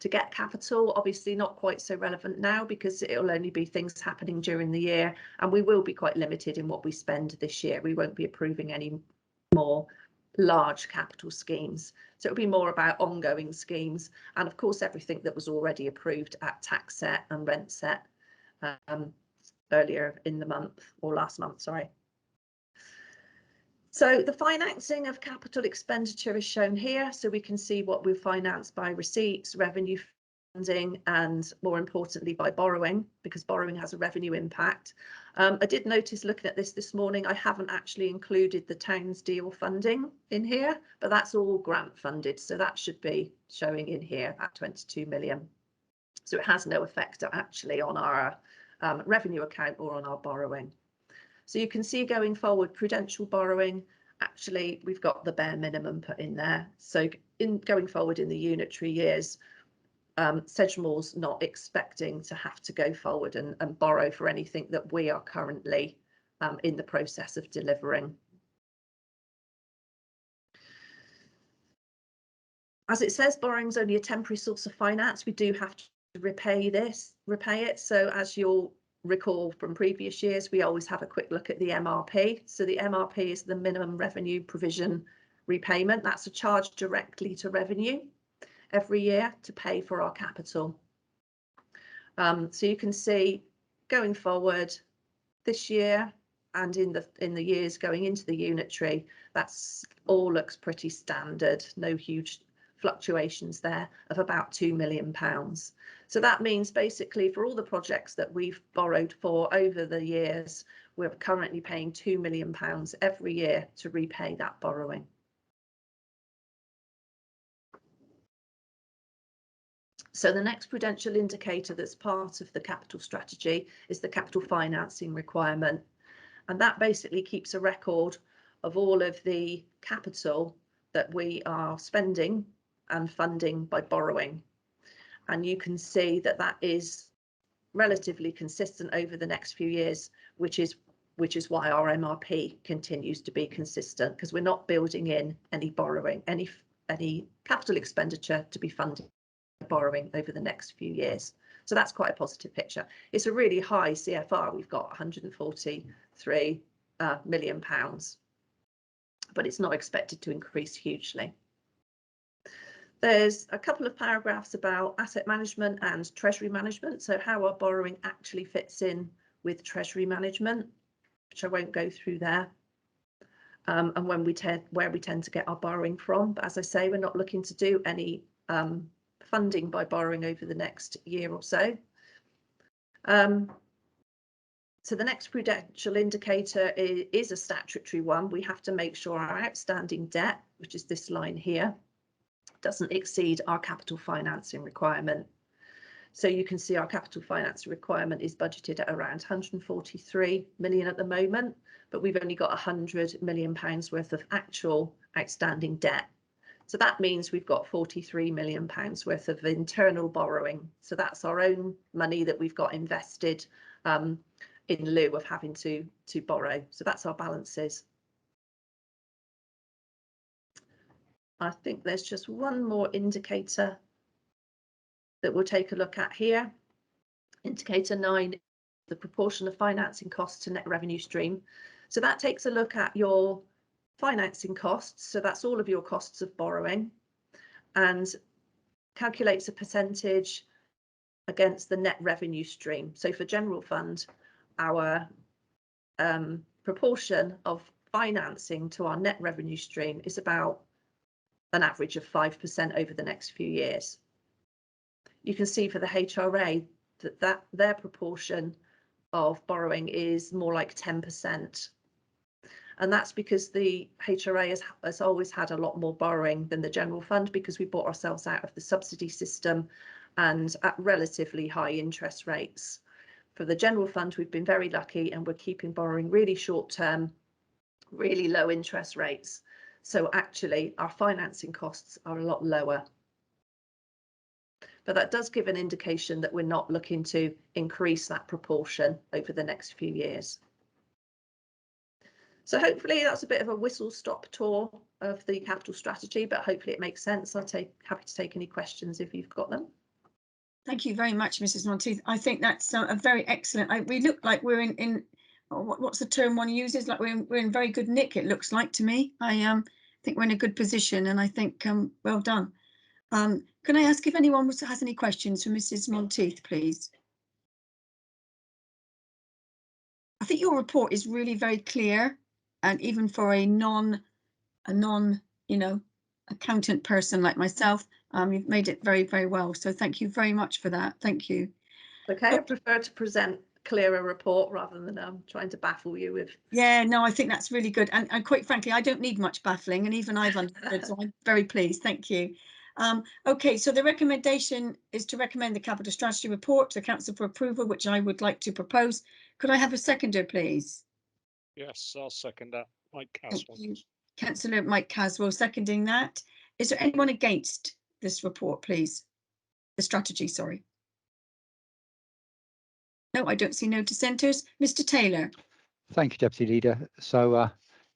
get capital, obviously not quite so relevant now because it will only be things happening during the year and we will be quite limited in what we spend this year. We won't be approving any more large capital schemes. So it'll be more about ongoing schemes and of course everything that was already approved at tax set and rent set earlier in the month or last month, sorry. So the financing of capital expenditure is shown here, so we can see what we've financed by receipts, revenue funding, and more importantly by borrowing, because borrowing has a revenue impact. I did notice looking at this morning, I haven't actually included the Towns deal funding in here, but that's all grant funded, so that should be showing in here at 22 million. So it has no effect actually on our revenue account or on our borrowing. So you can see going forward, prudential borrowing, actually we've got the bare minimum put in there. So going forward in the unitary years, Sedgemoor's not expecting to have to go forward and borrow for anything that we are currently in the process of delivering. As it says, borrowing is only a temporary source of finance. We do have to repay it. So as you'll recall from previous years, we always have a quick look at the MRP. So the MRP is the minimum revenue provision repayment. That's a charge directly to revenue every year to pay for our capital. So you can see going forward this year and in the years going into the unitary, that's all looks pretty standard, no huge fluctuations there of about £2 million. So that means basically for all the projects that we've borrowed for over the years, we're currently paying £2 million every year to repay that borrowing. So the next prudential indicator that's part of the capital strategy is the capital financing requirement. And that basically keeps a record of all of the capital that we are spending and funding by borrowing. And you can see that that is relatively consistent over the next few years, which is why our MRP continues to be consistent, because we're not building in any borrowing, any capital expenditure to be funded borrowing over the next few years. So that's quite a positive picture. It's a really high CFR. We've got £143 million, but it's not expected to increase hugely. There's a couple of paragraphs about asset management and treasury management, so how our borrowing actually fits in with treasury management, which I won't go through there, and where we tend to get our borrowing from. But as I say, we're not looking to do any funding by borrowing over the next year or so. So the next prudential indicator is a statutory one. We have to make sure our outstanding debt, which is this line here, doesn't exceed our capital financing requirement. So you can see our capital financing requirement is budgeted at around 143 million at the moment, but we've only got £100 million worth of actual outstanding debt. So that means we've got £43 million worth of internal borrowing. So that's our own money that we've got invested in lieu of having to borrow. So that's our balances. I think there's just one more indicator that we'll take a look at here. Indicator 9, the proportion of financing costs to net revenue stream. So that takes a look at your financing costs. So that's all of your costs of borrowing, and calculates a percentage against the net revenue stream. So for general fund, our proportion of financing to our net revenue stream is about an average of 5% over the next few years. You can see for the HRA that their proportion of borrowing is more like 10%. And that's because the HRA has always had a lot more borrowing than the general fund, because we bought ourselves out of the subsidy system and at relatively high interest rates. For the general fund, we've been very lucky and we're keeping borrowing really short term, really low interest rates. So actually our financing costs are a lot lower. But that does give an indication that we're not looking to increase that proportion over the next few years. So hopefully that's a bit of a whistle-stop tour of the capital strategy, but hopefully it makes sense. I'll happy to take any questions if you've got them. Thank you very much, Mrs. Monteith. I think that's a very excellent. We look like we're in what's the term one uses? Like we're in very good nick. It looks like to me. I think we're in a good position, and I think well done. Can I ask if anyone has any questions for Mrs. Monteith, please? I think your report is really very clear, and even for a non accountant person like myself, you've made it very, very well. So thank you very much for that. Thank you. Okay, I prefer to present clearer report rather than trying to baffle you with. Yeah, no, I think that's really good. And quite frankly, I don't need much baffling, and even I've understood, so I'm very pleased. Thank you. Okay, so the recommendation is to recommend the capital strategy report to council for approval, which I would like to propose. Could I have a seconder, please? Yes, I'll second that. Mike Caswell. Thank you. Councillor Mike Caswell seconding that. Is there anyone against this report, please? The strategy, sorry. No, I don't see no dissenters. Mr. Taylor. Thank you, Deputy Leader. So it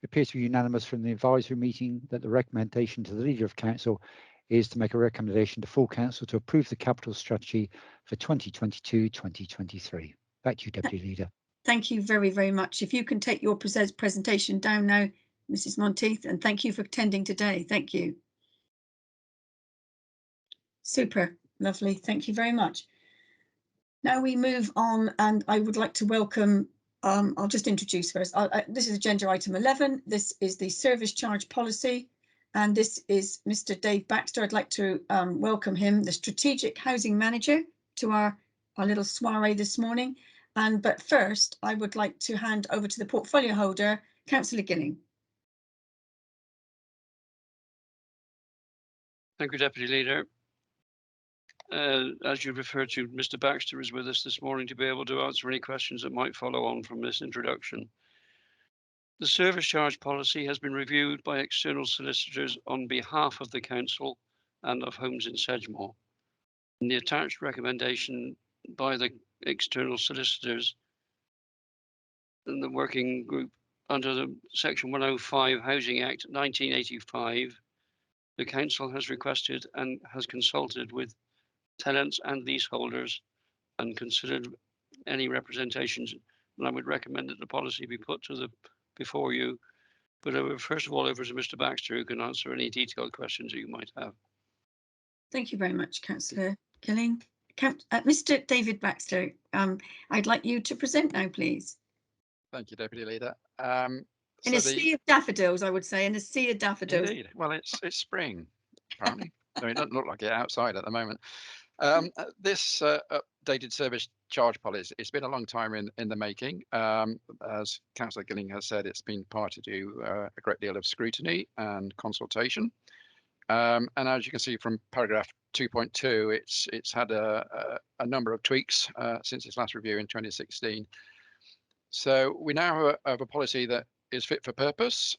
appears to be unanimous from the advisory meeting that the recommendation to the Leader of Council is to make a recommendation to full council to approve the capital strategy for 2022-2023. Back to you, Deputy Leader. Thank you very, very much. If you can take your presentation down now, Mrs. Monteith, and thank you for attending today. Thank you. Super, lovely. Thank you very much. Now we move on, and I would like to welcome, I'll just introduce first. This is agenda item 11. This is the service charge policy, and this is Mr. Dave Baxter. I'd like to welcome him, the strategic housing manager, to our little soiree this morning. But first, I would like to hand over to the portfolio holder, Councillor Gilling. Thank you, Deputy Leader. As you referred to, Mr. Baxter is with us this morning to be able to answer any questions that might follow on from this introduction. The service charge policy has been reviewed by external solicitors on behalf of the Council and of Homes in Sedgemoor. And the attached recommendation by the external solicitors and the working group under the Section 105 Housing Act 1985, the Council has requested and has consulted with tenants and leaseholders and considered any representations. And I would recommend that the policy be put to before you. But I would first of all over to Mr. Baxter, who can answer any detailed questions that you might have. Thank you very much, Councillor Gilling. Mr. David Baxter, I'd like you to present now, please. Thank you, Deputy Leader. In a sea of daffodils, I would say, in a sea of daffodils. Indeed. Well, it's spring, apparently. I mean, it doesn't look like it outside at the moment. This updated service charge policy, it's been a long time in the making. As Councillor Gilling has said, it's been party to a great deal of scrutiny and consultation. And as you can see from paragraph 2.2, it's had a number of tweaks since its last review in 2016. So we now have a policy that is fit for purpose,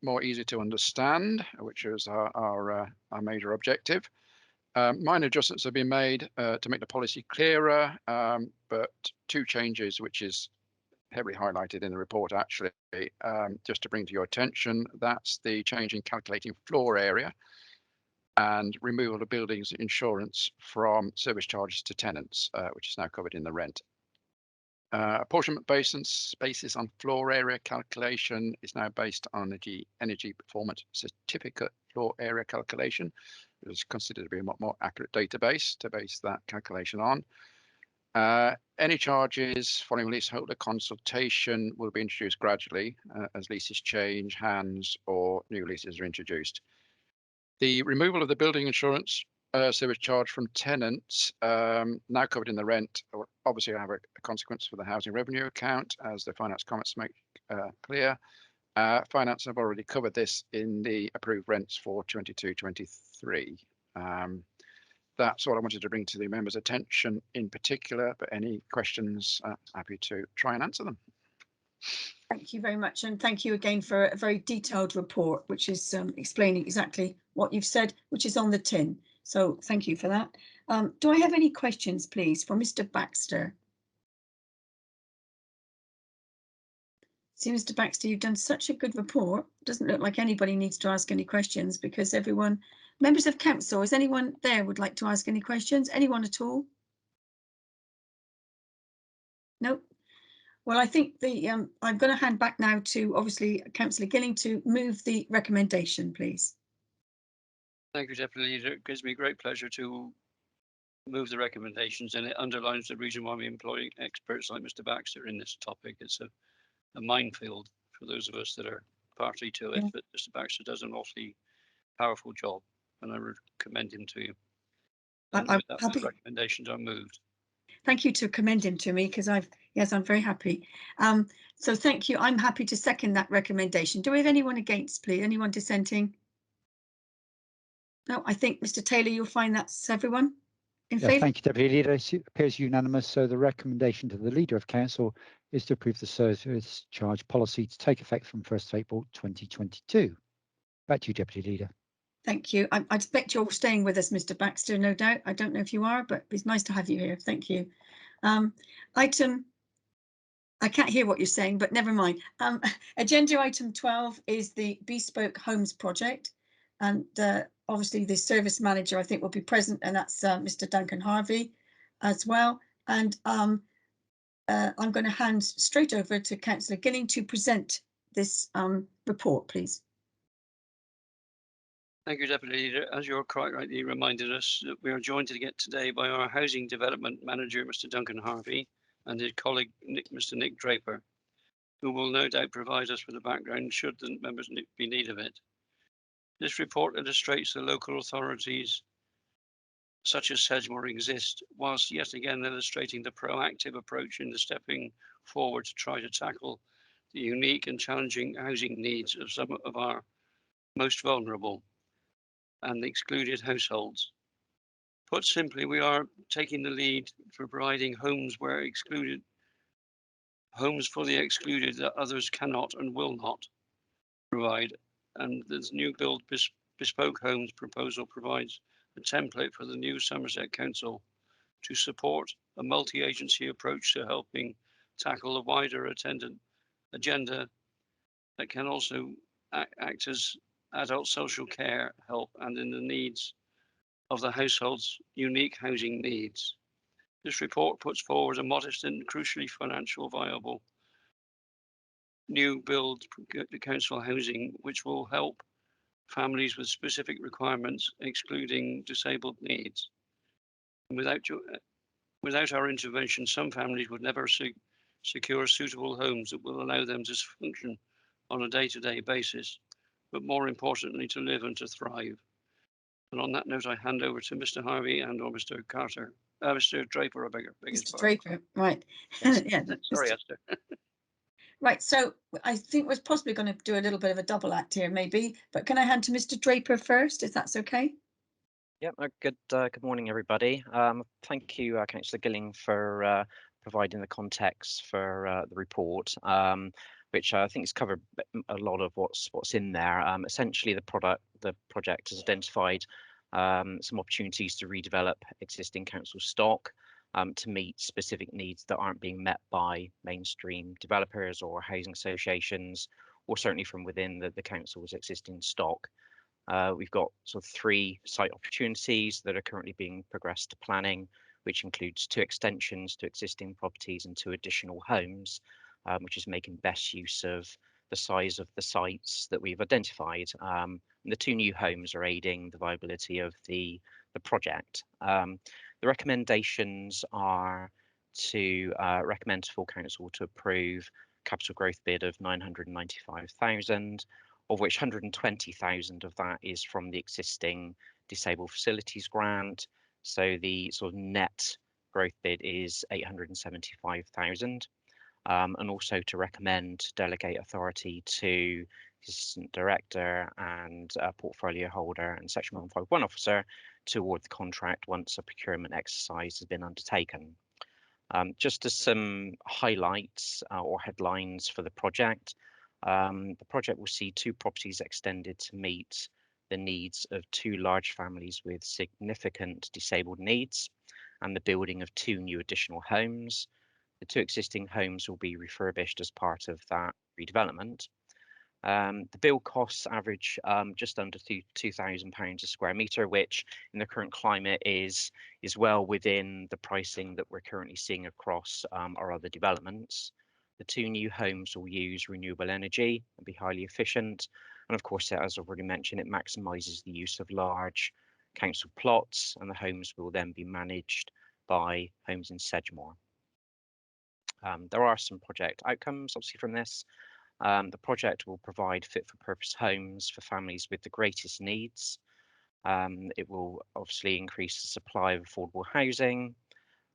more easy to understand, which is our major objective. Minor adjustments have been made to make the policy clearer, but two changes, which is heavily highlighted in the report actually, just to bring to your attention. That's the change in calculating floor area and removal of buildings insurance from service charges to tenants, which is now covered in the rent. Apportionment basis on floor area calculation is now based on the energy performance certificate floor area calculation. It is considered to be a much more accurate database to base that calculation on. Any charges following leaseholder consultation will be introduced gradually as leases change hands or new leases are introduced. The removal of the building insurance service charge from tenants, now covered in the rent, will obviously have a consequence for the housing revenue account, as the finance comments make clear. Finance have already covered this in the approved rents for 22-23. That's what I wanted to bring to the members' attention in particular, but any questions, happy to try and answer them. Thank you very much, and thank you again for a very detailed report, which is explaining exactly what you've said, which is on the tin. So thank you for that. Do I have any questions, please, for Mr. Baxter? See, Mr. Baxter, you've done such a good report. Doesn't look like anybody needs to ask any questions because everyone, members of council, is anyone there would like to ask any questions? Anyone at all? No. Well, I think the I'm going to hand back now to obviously Councillor Gilling to move the recommendation, please. Thank you, Deputy Leader. It gives me great pleasure to move the recommendations, and it underlines the reason why we employ experts like Mr. Baxter in this topic. It's a minefield for those of us that are party to it, but Mr. Baxter does an awfully powerful job, and I would commend him to you. I'm happy. Recommendations are moved. Thank you to commend him to me, because yes, I'm very happy. So thank you. I'm happy to second that recommendation. Do we have anyone against, please? Anyone dissenting? No, I think, Mr. Taylor, you'll find that's everyone in favour. Thank you, Deputy Leader. It appears unanimous. So the recommendation to the Leader of Council is to approve the service charge policy to take effect from 1st of April 2022. Back to you, Deputy Leader. Thank you. I expect you're staying with us, Mr. Baxter, no doubt. I don't know if you are, but it's nice to have you here. Thank you. I can't hear what you're saying, but never mind. Agenda item 12 is the Bespoke Homes project. And obviously the service manager, I think, will be present, and that's Mr. Duncan Harvey as well. And I'm going to hand straight over to Councillor Gilling to present this report, please. Thank you, Deputy Leader. As you're quite rightly reminded us, that we are joined today by our Housing Development Manager, Mr. Duncan Harvey, and his colleague, Mr. Nick Draper, who will no doubt provide us with a background should the members be in need of it. This report illustrates the local authorities such as Sedgemoor exist, whilst yet again illustrating the proactive approach in the stepping forward to try to tackle the unique and challenging housing needs of some of our most vulnerable and excluded households. Put simply, we are taking the lead for providing homes for the excluded that others cannot and will not provide. And this new build bespoke homes proposal provides a template for the new Somerset Council to support a multi-agency approach to helping tackle a wider agenda that can also act as adult social care help and in the needs of the household's unique housing needs. This report puts forward a modest and crucially financial viable new build council housing, which will help families with specific requirements, excluding disabled needs. And without our intervention, some families would never secure suitable homes that will allow them to function on a day-to-day basis, but more importantly, to live and to thrive. And on that note, I hand over to Mr. Harvey and or Mr. Carter, Mr. Draper, I beg your pardon. Mr. Draper, right. Yes. Yeah, sorry, Esther. Right, so I think we're possibly going to do a little bit of a double act here, maybe, but can I hand to Mr. Draper first, if that's okay? Yeah, good morning, everybody. Thank you, Councillor Gilling, for providing the context for the report. which I think has covered a lot of what's in there. Essentially, the project has identified some opportunities to redevelop existing council stock to meet specific needs that aren't being met by mainstream developers or housing associations, or certainly from within the council's existing stock. We've got sort of 3 site opportunities that are currently being progressed to planning, which includes 2 extensions to existing properties and 2 additional homes, which is making best use of the size of the sites that we've identified. And the 2 new homes are aiding the viability of the project. The recommendations are to recommend to full council to approve capital growth bid of 995,000, of which 120,000 of that is from the existing disabled facilities grant. So the sort of net growth bid is 875,000. And also to recommend delegate authority to assistant director and portfolio holder and section 151 officer to award the contract once a procurement exercise has been undertaken. Just as some highlights or headlines for the project, the project will see 2 properties extended to meet the needs of 2 large families with significant disabled needs, and the building of 2 new additional homes. The 2 existing homes will be refurbished as part of that redevelopment. The build costs average just under £2,000 a square metre, which in the current climate is well within the pricing that we're currently seeing across our other developments. The 2 new homes will use renewable energy and be highly efficient. And of course, as I've already mentioned, it maximises the use of large council plots, and the homes will then be managed by Homes in Sedgemoor. There are some project outcomes, obviously, from this. The project will provide fit-for-purpose homes for families with the greatest needs. It will obviously increase the supply of affordable housing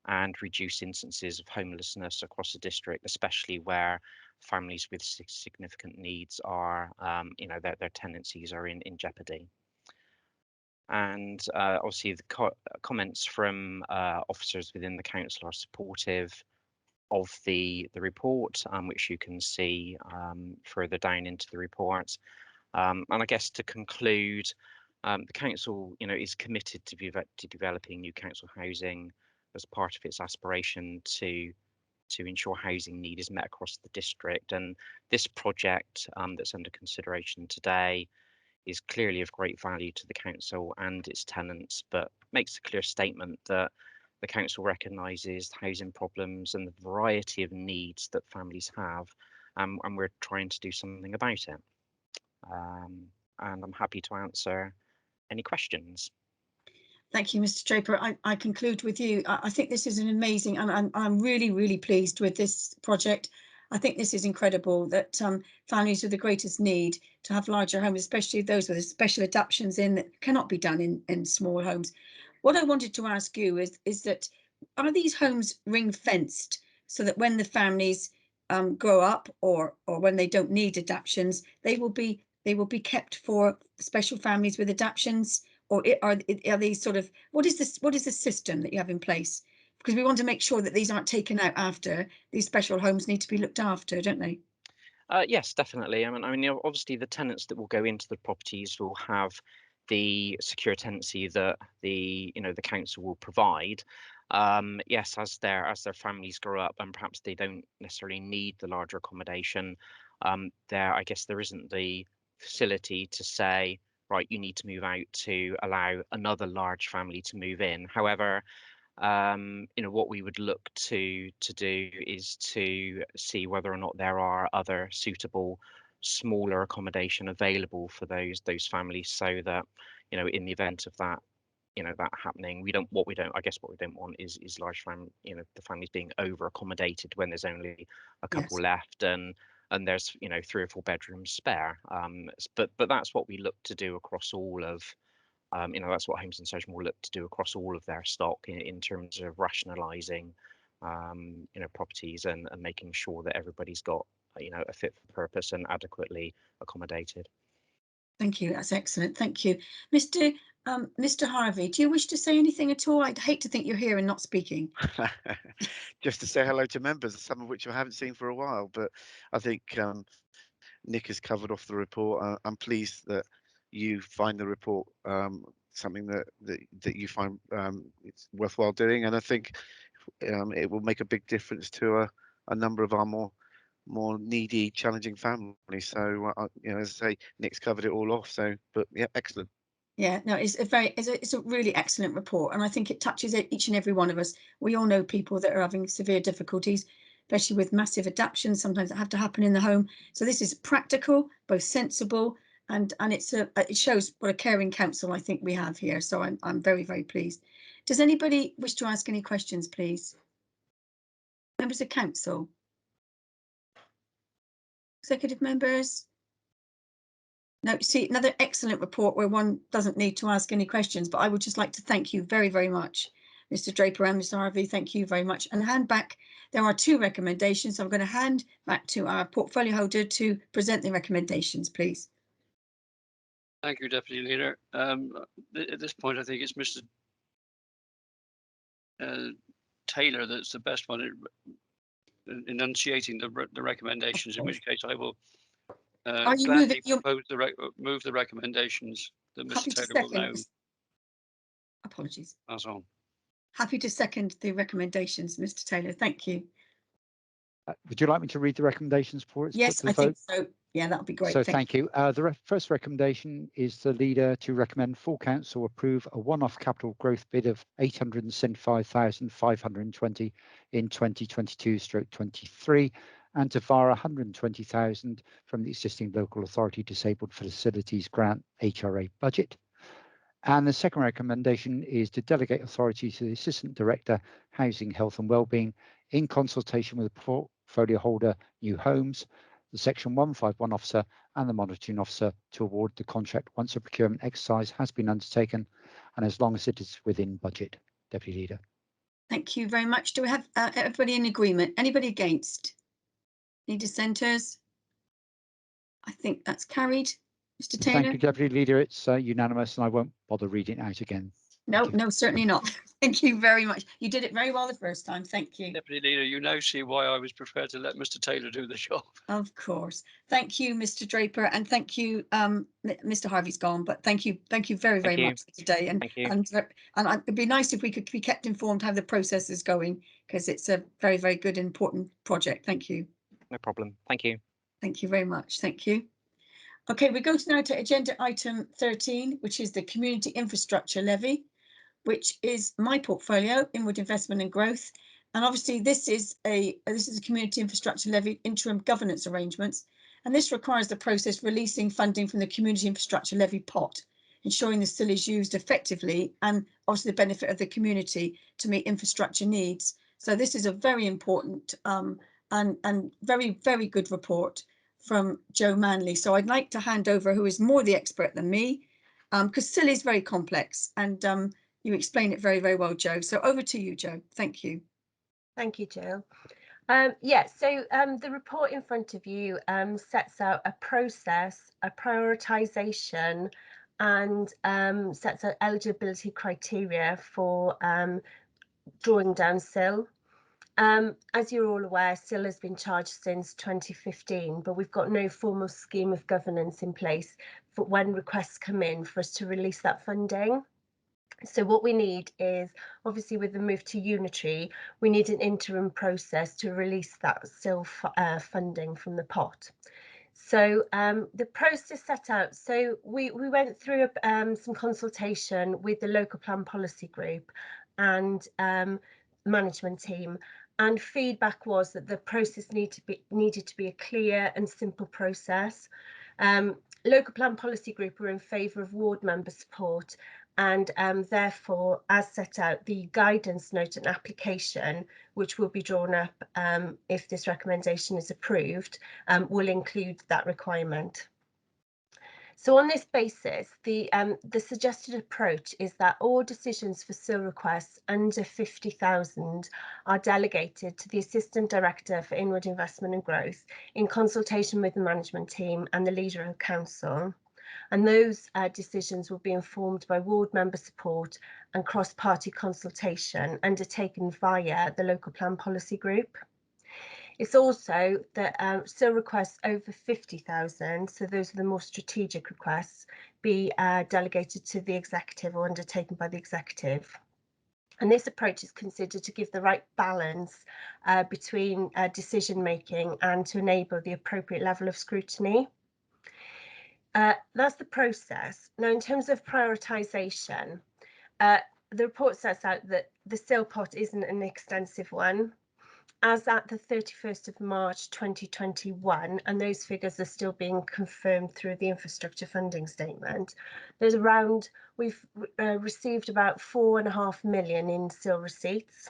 and reduce instances of homelessness across the district, especially where families with significant needs are, their tenancies are in jeopardy. And obviously the comments from officers within the council are supportive of the report, which you can see further down into the report. And I guess to conclude, the council, is committed to developing new council housing as part of its aspiration to ensure housing need is met across the district. And this project that's under consideration today is clearly of great value to the council and its tenants, but makes a clear statement that the council recognises housing problems and the variety of needs that families have, and we're trying to do something about it. And I'm happy to answer any questions. Thank you, Mr. Draper. I conclude with you. I think this is an amazing, and I'm really, really pleased with this project. I think this is incredible that families with the greatest need to have larger homes, especially those with special adaptations in that cannot be done in small homes. What I wanted to ask you is that, are these homes ring fenced so that when the families grow up or when they don't need adaptations, they will be kept for special families with adaptations? Or are these sort of, what is the system that you have in place? Because we want to make sure that these aren't taken out after. These special homes need to be looked after, don't they? Yes, definitely. I mean, obviously the tenants that will go into the properties will have the secure tenancy that the council will provide. Yes, as their families grow up and perhaps they don't necessarily need the larger accommodation, I guess there isn't the facility to say, right, you need to move out to allow another large family to move in. However, what we would look to do is to see whether or not there are other suitable smaller accommodation available for those families, so that in the event of that that happening, what we don't want is large the families being over accommodated when there's only a couple left and there's 3 or 4 bedrooms spare. But that's what we look to do across all of that's what Homes in Sedgemoor will look to do across all of their stock in terms of rationalising properties and making sure that everybody's got a fit for purpose and adequately accommodated. Thank you. That's excellent. Thank you, Mr. Mr. Harvey, do you wish to say anything at all? I'd hate to think you're here and not speaking. Just to say hello to members, some of which I haven't seen for a while, but I think Nick has covered off the report. I'm pleased that you find the report something that you find it's worthwhile doing, and I think it will make a big difference to a number of our more needy, challenging families. So you know, as I say, Nick's covered it all off. So, but yeah, excellent. Yeah, no, it's a really excellent report, and I think it touches each and every one of us. We all know people that are having severe difficulties, especially with massive adaptations, sometimes that have to happen in the home. So this is practical, both sensible, and it shows what a caring council I think we have here. So I'm very, very pleased. Does anybody wish to ask any questions, please? Members of council? Executive members? No, see, another excellent report where one doesn't need to ask any questions, but I would just like to thank you very, very much, Mr. Draper and Mr. Harvey. Thank you very much. And hand back, there are 2 recommendations. So I'm going to hand back to our portfolio holder to present the recommendations, please. Thank you, Deputy Leader. At this point, I think it's Mr. Taylor that's the best one at enunciating the recommendations, in which case I will gladly move the recommendations that Mr. Taylor will now. Apologies. Pass on. Happy to second the recommendations, Mr. Taylor. Thank you. Would you like me to read the recommendations for it? Yes, I think so. Yeah, that would be great. So thank you. The first recommendation is the leader to recommend full council approve a one-off capital growth bid of 875,520 in 2022/23 and to borrow 120,000 from the existing local authority disabled facilities grant HRA budget. And the second recommendation is to delegate authority to the Assistant Director, Housing, Health and Wellbeing in consultation with the portfolio holder, New Homes, the Section 151 officer and the monitoring officer to award the contract once a procurement exercise has been undertaken and as long as it is within budget. Deputy Leader. Thank you very much. Do we have everybody in agreement? Anybody against? Any dissenters? I think that's carried. Mr. Taylor? Thank you, Deputy Leader. It's unanimous and I won't bother reading it out again. No, certainly not. Thank you very much. You did it very well the first time. Thank you. Deputy Leader, you now see why I was prepared to let Mr. Taylor do the job. Of course. Thank you, Mr. Draper, and thank you, Mr. Harvey's gone, but thank you very, very much for today. And it'd be nice if we could be kept informed how the process is going, because it's a very, very good, important project. Thank you. No problem. Thank you. Thank you very much. Thank you. Okay, we go now to agenda item 13, which is the Community Infrastructure Levy, which is my portfolio, Inward Investment and Growth. And obviously this is a Community Infrastructure Levy interim governance arrangements. And this requires the process releasing funding from the Community Infrastructure Levy pot, ensuring the still is used effectively and obviously the benefit of the community to meet infrastructure needs. So this is a very important and very, very good report from Joe Manley. So I'd like to hand over, who is more the expert than me, because still is very complex and you explain it very, very well, Joe. So over to you, Joe. Thank you. Thank you, Jill. So the report in front of you sets out a process, a prioritisation, and sets out eligibility criteria for drawing down SIL. As you're all aware, SIL has been charged since 2015, but we've got no formal scheme of governance in place for when requests come in for us to release that funding. So what we need is, obviously with the move to Unitary, we need an interim process to release that SIL funding from the pot. So the process set out, so we went through some consultation with the local plan policy group and management team, and feedback was that the process needed to be a clear and simple process. Local plan policy group were in favour of ward member support, and therefore, as set out, the guidance note and application, which will be drawn up if this recommendation is approved, will include that requirement. So on this basis, the suggested approach is that all decisions for SIL requests under 50,000 are delegated to the Assistant Director for Inward Investment and Growth in consultation with the management team and the Leader of Council. and those decisions will be informed by ward member support and cross-party consultation undertaken via the local plan policy group. It's also that still requests over 50,000, so those are the more strategic requests, be delegated to the executive or undertaken by the executive. And this approach is considered to give the right balance between decision making and to enable the appropriate level of scrutiny. That's the process. Now, in terms of prioritisation, the report sets out that the SIL pot isn't an extensive one. As at the 31st of March 2021, and those figures are still being confirmed through the infrastructure funding statement, there's we've received about 4.5 million in SIL receipts.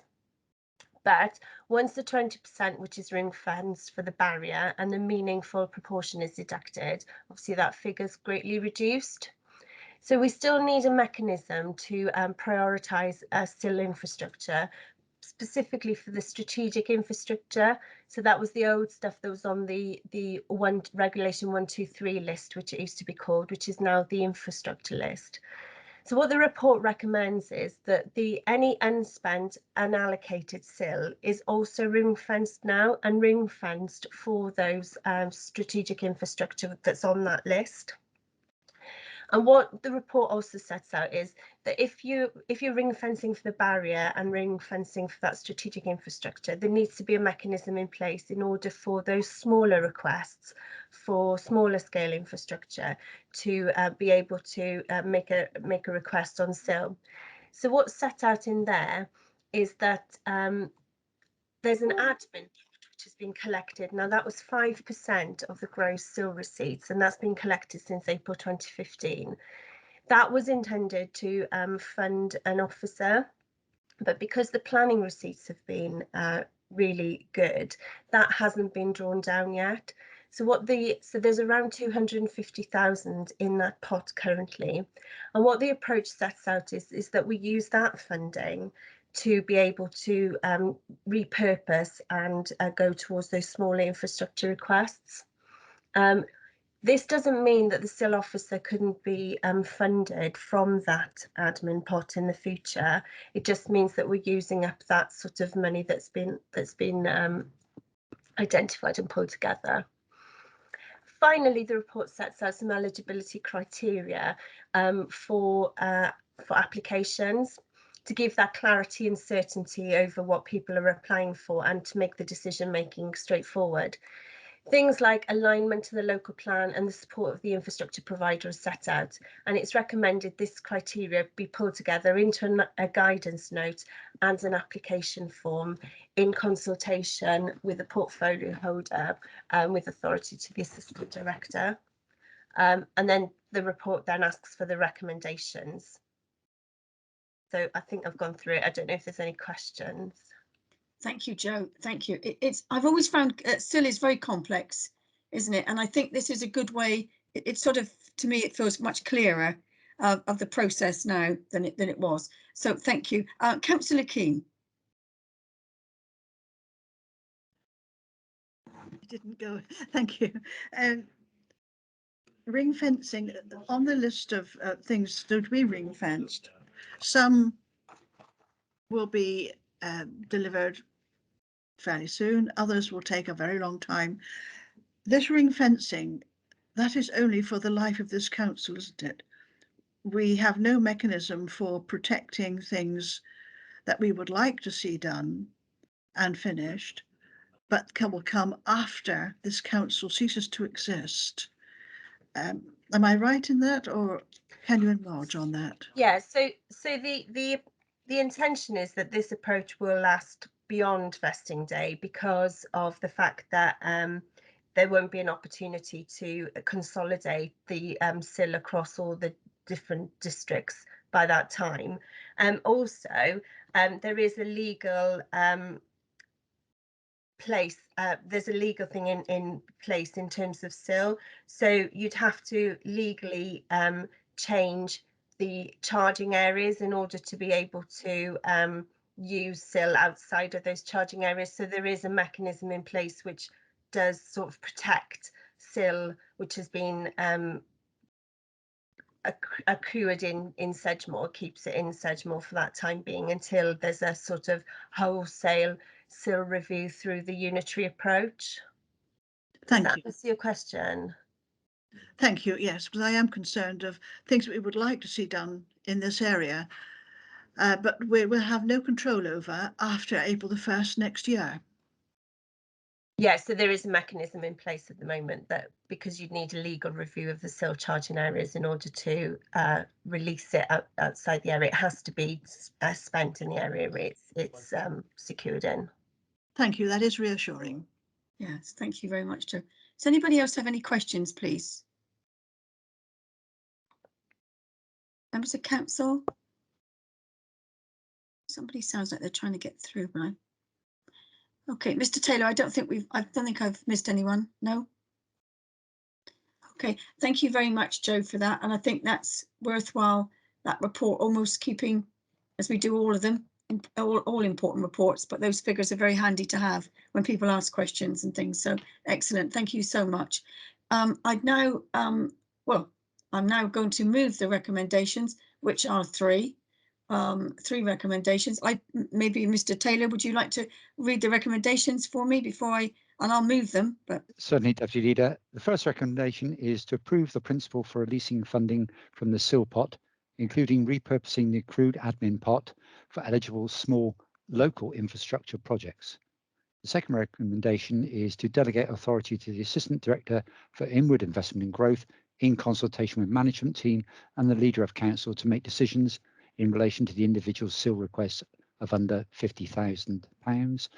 But once the 20%, which is ring fenced for the barrier, and the meaningful proportion is deducted, obviously that figure's greatly reduced. So we still need a mechanism to prioritise SIL infrastructure, specifically for the strategic infrastructure. So that was the old stuff that was on the regulation 123 list, which it used to be called, which is now the infrastructure list. So what the report recommends is that any unspent unallocated SIL is also ring fenced now, and ring fenced for those strategic infrastructure that's on that list. And what the report also sets out is that if you're ring fencing for the barrier and ring fencing for that strategic infrastructure, there needs to be a mechanism in place in order for those smaller requests for smaller scale infrastructure to be able to make a request on SIL. So what's set out in there is that there's an admin which has been collected. Now that was 5% of the gross SIL receipts, and that's been collected since April 2015. That was intended to fund an officer, but because the planning receipts have been really good, that hasn't been drawn down yet. So there's around 250,000 in that pot currently, and what the approach sets out is that we use that funding to be able to repurpose and go towards those smaller infrastructure requests. This doesn't mean that the SIL officer couldn't be funded from that admin pot in the future. It just means that we're using up that sort of money that's been identified and pulled together. Finally, the report sets out some eligibility criteria for applications, to give that clarity and certainty over what people are applying for and to make the decision making straightforward. Things like alignment to the local plan and the support of the infrastructure provider is set out, and it's recommended this criteria be pulled together into a guidance note and an application form in consultation with the portfolio holder with authority to the assistant director. And then the report then asks for the recommendations. So I think I've gone through it. I don't know if there's any questions. Thank you, Jo. Thank you. I've always found SIL is very complex, isn't it? And I think this is a good way. It's sort of, to me, it feels much clearer of the process now than it was. So thank you. Councillor Keane. Didn't go. Thank you. Ring fencing, on the list of things that we ring fenced, some will be delivered fairly soon, others will take a very long time. This ring fencing, that is only for the life of this council, isn't it? We have no mechanism for protecting things that we would like to see done and finished, but will come after this council ceases to exist. Am I right in that, or can you enlarge on that? Yeah, so the intention is that this approach will last beyond vesting day because of the fact that there won't be an opportunity to consolidate the SIL across all the different districts by that time. Also, there is a legal there's a legal thing in place in terms of SIL, so you'd have to legally change the charging areas in order to be able to use SIL outside of those charging areas. So there is a mechanism in place which does sort of protect SIL, which has been accrued in Sedgemoor, keeps it in Sedgemoor for that time being until there's a sort of wholesale SIL review through the unitary approach. Does that answer your question? Thank you. Yes, because I am concerned of things that we would like to see done in this area, but we will have no control over after April the 1st next year. Yeah, so there is a mechanism in place at the moment that, because you'd need a legal review of the SIL charging areas in order to release it outside the area, it has to be spent in the area it's secured in. Thank you. That is reassuring. Yes, thank you very much, Jo. Does anybody else have any questions, please? Members of council? Somebody sounds like they're trying to get through, right? Okay, Mr. Taylor, I don't think I've missed anyone. No? Okay, thank you very much, Jo, for that. And I think that's worthwhile, that report, almost keeping, as we do all of them, all important reports, but those figures are very handy to have when people ask questions and things. So excellent, thank you so much. I'm now going to move the recommendations, which are three recommendations. Maybe Mr. Taylor, would you like to read the recommendations for me before and I'll move them. But certainly, Deputy Leader. The first recommendation is to approve the principle for releasing funding from the SIL pot, including repurposing the accrued admin pot for eligible small local infrastructure projects. The second recommendation is to delegate authority to the Assistant Director for Inward Investment and Growth in consultation with management team and the Leader of Council to make decisions in relation to the individual SIL requests of under £50,000.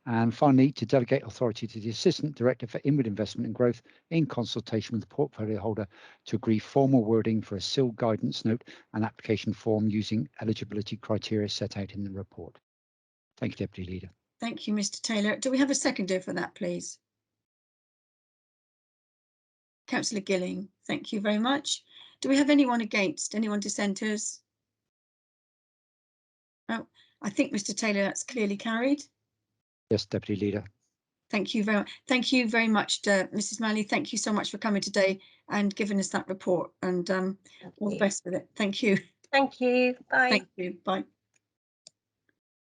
And finally, to delegate authority to the Assistant Director for Inward Investment and Growth in consultation with the portfolio holder to agree formal wording for a SIL guidance note and application form using eligibility criteria set out in the report. Thank you, Deputy Leader. Thank you, Mr. Taylor. Do we have a seconder for that, please? Councillor Gilling, thank you very much. Do we have anyone against? Anyone dissenters? No, I think, Mr. Taylor, that's clearly carried. Yes, Deputy Leader. Thank you very much. Thank you very much, Mrs. Manley. Thank you so much for coming today and giving us that report, and all the best with it. Thank you. Thank you. Bye. Thank you. Bye.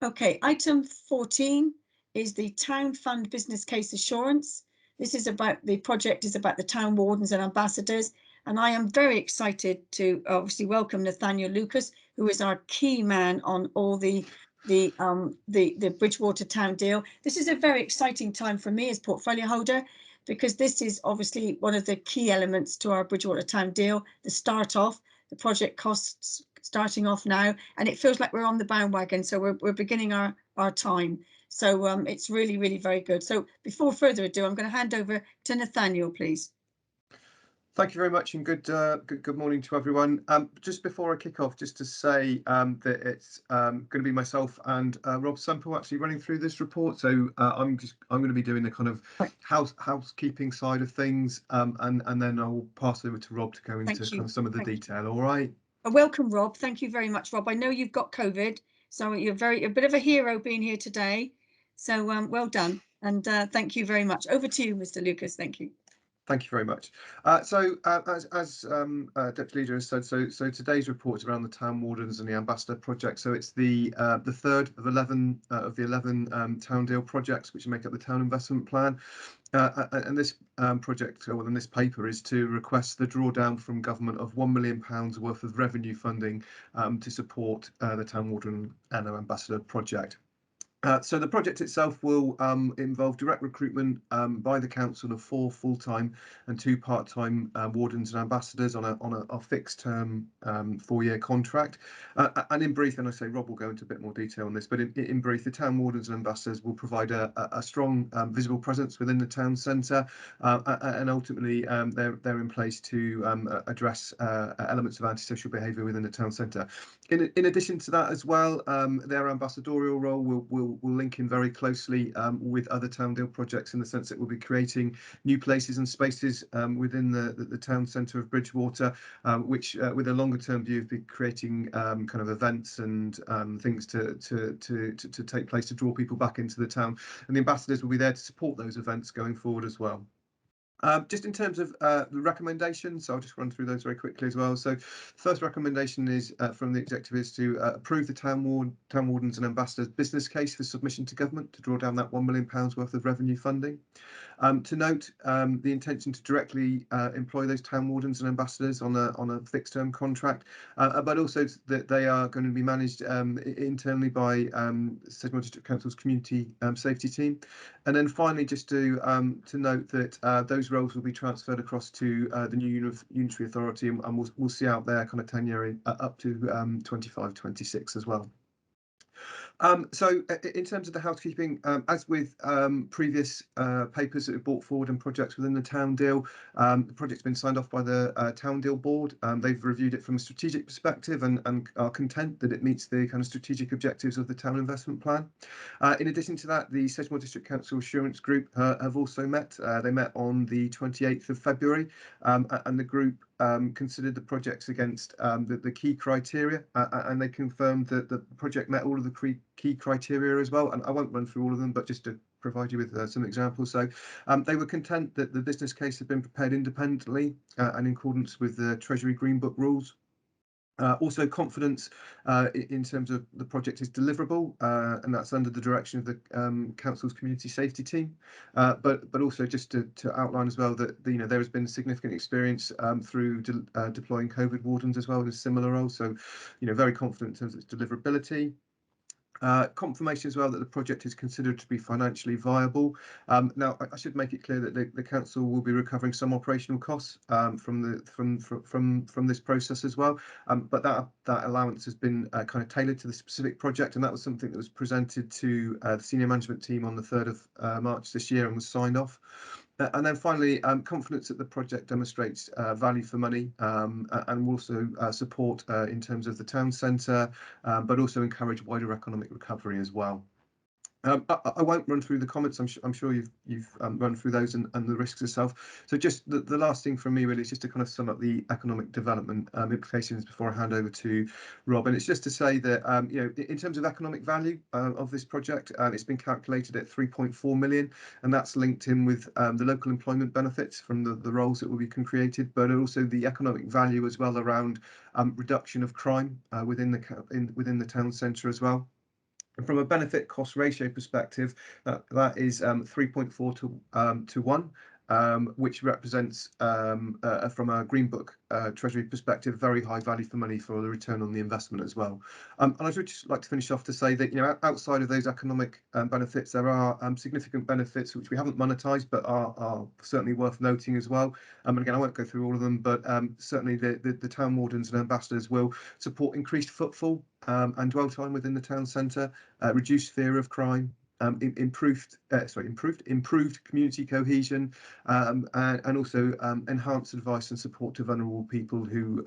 Okay, item 14 is the Town Fund Business Case Assurance. This is about the project is about the town wardens and ambassadors, and I am very excited to obviously welcome Nathaniel Lucas, who is our key man on all the Bridgewater Town deal. This is a very exciting time for me as portfolio holder, because this is obviously one of the key elements to our Bridgewater Town deal, the start off, the project costs starting off now, and it feels like we're on the bandwagon, so we're beginning our time. So it's really, really very good. So before further ado, I'm going to hand over to Nathaniel, please. Thank you very much, and good morning to everyone. Just before I kick off, just to say that it's going to be myself and Rob Semple actually running through this report. So I'm going to be doing the kind of housekeeping side of things, and then I'll pass over to Rob to go into kind of some of the detail. All right. Welcome, Rob. Thank you very much, Rob. I know you've got COVID, so you're a bit of a hero being here today. So well done, and thank you very much. Over to you, Mr. Lucas. Thank you. Thank you very much. So as Deputy Leader has said, so today's report is around the town wardens and the ambassador project. So it's the third of 11 town deal projects which make up the town investment plan. And this project, or in this paper, is to request the drawdown from government of £1 million worth of revenue funding to support the town warden and our ambassador project. So the project itself will involve direct recruitment by the council of 4 full-time and 2 part-time wardens and ambassadors on a fixed-term 4-year contract. And in brief, and I say Rob will go into a bit more detail on this, but in brief, the town wardens and ambassadors will provide a strong visible presence within the town centre, and ultimately they're in place to address elements of antisocial behaviour within the town centre. In addition to that as well, their ambassadorial role will link in very closely with other town deal projects, in the sense that we'll be creating new places and spaces within the town centre of Bridgewater, which with a longer term view of creating kind of events and things to take place to draw people back into the town, and the ambassadors will be there to support those events going forward as well. Just in terms of the recommendations, so I'll just run through those very quickly as well. So first recommendation is from the executive is to approve the town wardens and ambassadors business case for submission to government to draw down that £1 million worth of revenue funding. To note the intention to directly employ those town wardens and ambassadors on a fixed term contract, but also that they are going to be managed internally by Sedgemoor District Council's community safety team. And then finally, just to note that those roles will be transferred across to the new unitary authority, and we'll see out their kind of tenure up to 25-26 as well. So in terms of the housekeeping, as with previous papers that we brought forward and projects within the town deal, the project's been signed off by the town deal board. They've reviewed it from a strategic perspective and are content that it meets the kind of strategic objectives of the town investment plan. In addition to that, the Sedgemoor District Council Assurance Group have also met. They met on the 28th of February, and the group considered the projects against the key criteria, and they confirmed that the project met all of the key criteria as well. And I won't run through all of them, but just to provide you with some examples. So they were content that the business case had been prepared independently and in accordance with the Treasury Green Book rules. Also confidence in terms of the project is deliverable, and that's under the direction of the council's community safety team. But also just to outline as well that there has been significant experience through deploying COVID wardens as well in a similar role. So very confident in terms of its deliverability. Confirmation as well that the project is considered to be financially viable. Now, I should make it clear that the council will be recovering some operational costs from this process as well. But that allowance has been kind of tailored to the specific project, and that was something that was presented to the senior management team on the 3rd of March this year and was signed off. And then finally, confidence that the project demonstrates value for money and will also support in terms of the town centre, but also encourage wider economic recovery as well. I won't run through the comments. I'm sure you've run through those and the risks itself. So just the last thing from me really is just to kind of sum up the economic development implications before I hand over to Rob. And it's just to say that in terms of economic value of this project, it's been calculated at 3.4 million, and that's linked in with the local employment benefits from the roles that will be created, but also the economic value as well around reduction of crime within the town centre as well. And from a benefit cost ratio perspective, that is 3.4 to 1, which represents, from a Green Book Treasury perspective, very high value for money for the return on the investment as well. And I'd just like to finish off to say that outside of those economic benefits, there are significant benefits which we haven't monetised, but are certainly worth noting as well. And again, I won't go through all of them, but certainly the town wardens and ambassadors will support increased footfall and dwell time within the town centre, reduced fear of crime, improved community cohesion, and also enhanced advice and support to vulnerable people who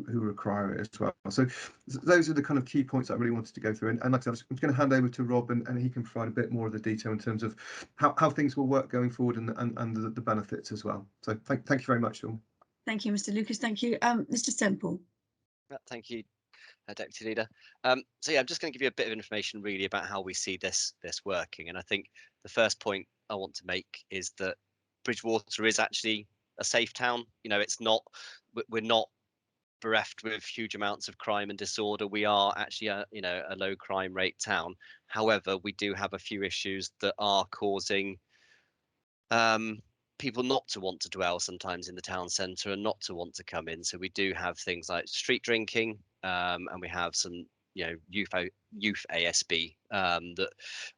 require it as well. So those are the kind of key points I really wanted to go through. And like I said, I'm just going to hand over to Rob, and he can provide a bit more of the detail in terms of how things will work going forward and the benefits as well. So thank you very much, Sean. Thank you, Mr. Lucas. Thank you, Mr. Semple. Thank you, Deputy Leader. So yeah, I'm just going to give you a bit of information really about how we see this working. And I think the first point I want to make is that Bridgwater is actually a safe town. It's not, we're not bereft with huge amounts of crime and disorder. We are actually a low crime rate town. However, we do have a few issues that are causing people not to want to dwell sometimes in the town centre and not to want to come in. So we do have things like street drinking, and we have some youth ASB that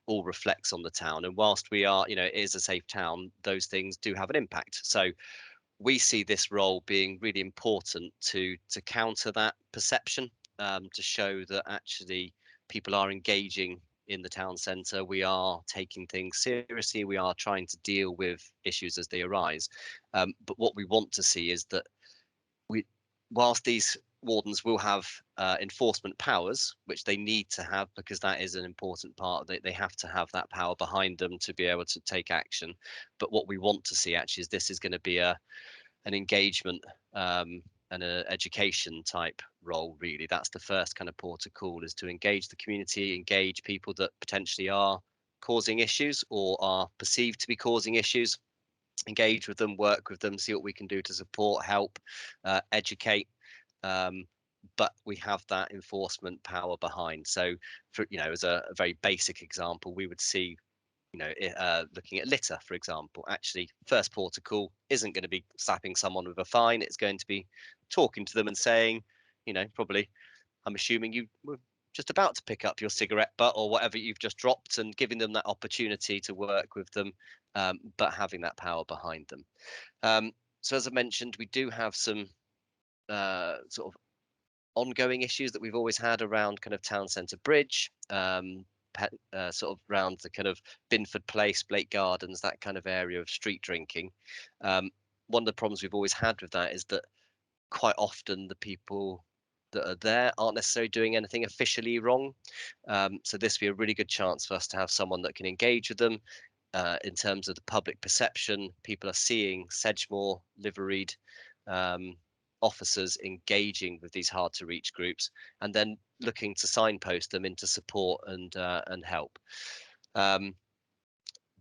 all reflects on the town. And whilst we are, it is a safe town, those things do have an impact. So we see this role being really important to counter that perception, to show that actually people are engaging in the town centre. We are taking things seriously. We are trying to deal with issues as they arise. But what we want to see is that whilst these wardens will have enforcement powers, which they need to have because that is an important part. They have to have that power behind them to be able to take action. But what we want to see actually is this is going to be an engagement and an education type role, really. That's the first kind of port of call, is to engage the community, engage people that potentially are causing issues or are perceived to be causing issues, engage with them, work with them, see what we can do to support, help, educate. But we have that enforcement power behind. So, for, you know, as a very basic example, we would see, you know, looking at litter, for example, actually first port of call isn't going to be slapping someone with a fine. It's going to be talking to them and saying, you know, probably, I'm assuming you were just about to pick up your cigarette butt or whatever you've just dropped, and giving them that opportunity to work with them, but having that power behind them. So as I mentioned, we do have some sort of ongoing issues that we've always had around kind of town centre bridge, sort of around the kind of Binford Place, Blake Gardens, that kind of area of street drinking. One of the problems we've always had with that is that quite often the people that are there aren't necessarily doing anything officially wrong. So this would be a really good chance for us to have someone that can engage with them. In terms of the public perception, people are seeing Sedgemoor liveried officers engaging with these hard to reach groups, and then looking to signpost them into support and help. They're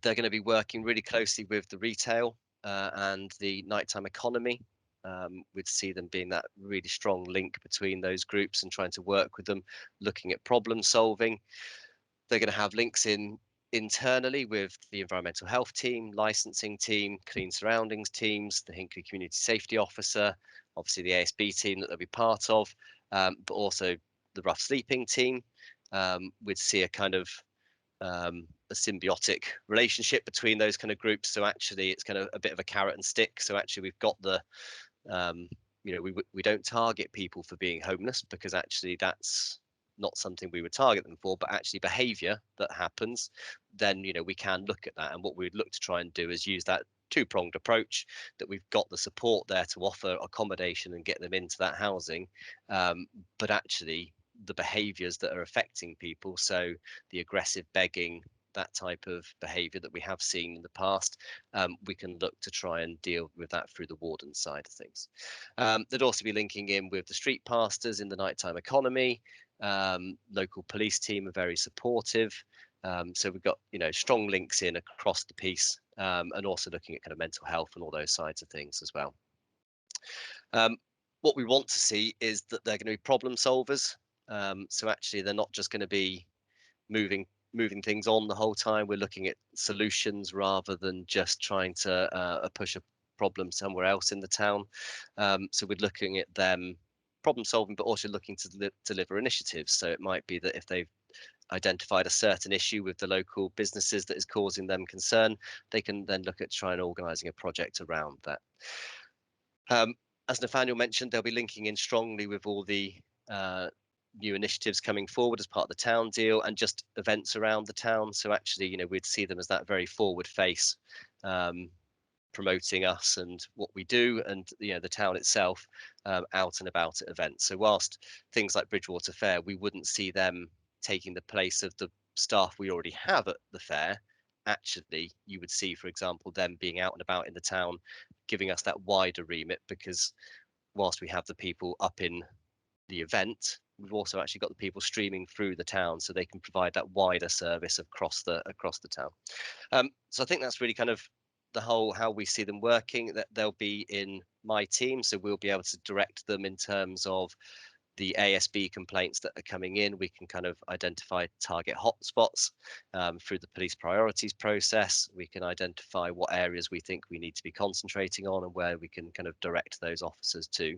going to be working really closely with the retail and the nighttime economy. We'd see them being that really strong link between those groups and trying to work with them, looking at problem solving. They're going to have links internally with the environmental health team, licensing team, clean surroundings teams, the Hinckley Community Safety Officer, obviously the ASB team that they'll be part of, but also the rough sleeping team. We'd see a kind of a symbiotic relationship between those kind of groups. So actually it's kind of a bit of a carrot and stick. So actually we've got the, you know, we don't target people for being homeless, because actually that's not something we would target them for, but actually behavior that happens, then, you know, we can look at that. And what we'd look to try and do is use that two-pronged approach, that we've got the support there to offer accommodation and get them into that housing, but actually the behaviors that are affecting people, so the aggressive begging, that type of behavior that we have seen in the past, we can look to try and deal with that through the Warden side of things. They'd also be linking in with the street pastors in the nighttime economy. Local police team are very supportive. So we've got, you know, strong links in across the piece, and also looking at kind of mental health and all those sides of things as well. What we want to see is that they're going to be problem solvers. So actually they're not just going to be moving things on the whole time. We're looking at solutions rather than just trying to push a problem somewhere else in the town. So we're looking at them problem solving, but also looking to deliver initiatives. So it might be that if they've identified a certain issue with the local businesses that is causing them concern, they can then look at trying organising a project around that. As Nathaniel mentioned, they'll be linking in strongly with all the new initiatives coming forward as part of the town deal and just events around the town. So actually, you know, we'd see them as that very forward face, promoting us and what we do, and, you know, the town itself, out and about at events. So whilst things like Bridgewater Fair, we wouldn't see them taking the place of the staff we already have at the fair, actually you would see, for example, them being out and about in the town, giving us that wider remit, because whilst we have the people up in the event, we've also actually got the people streaming through the town, so they can provide that wider service across the town. So I think that's really kind of the whole how we see them working, that they'll be in my team, so we'll be able to direct them in terms of the ASB complaints that are coming in. We can kind of identify target hotspots through the police priorities process. We can identify what areas we think we need to be concentrating on and where we can kind of direct those officers to.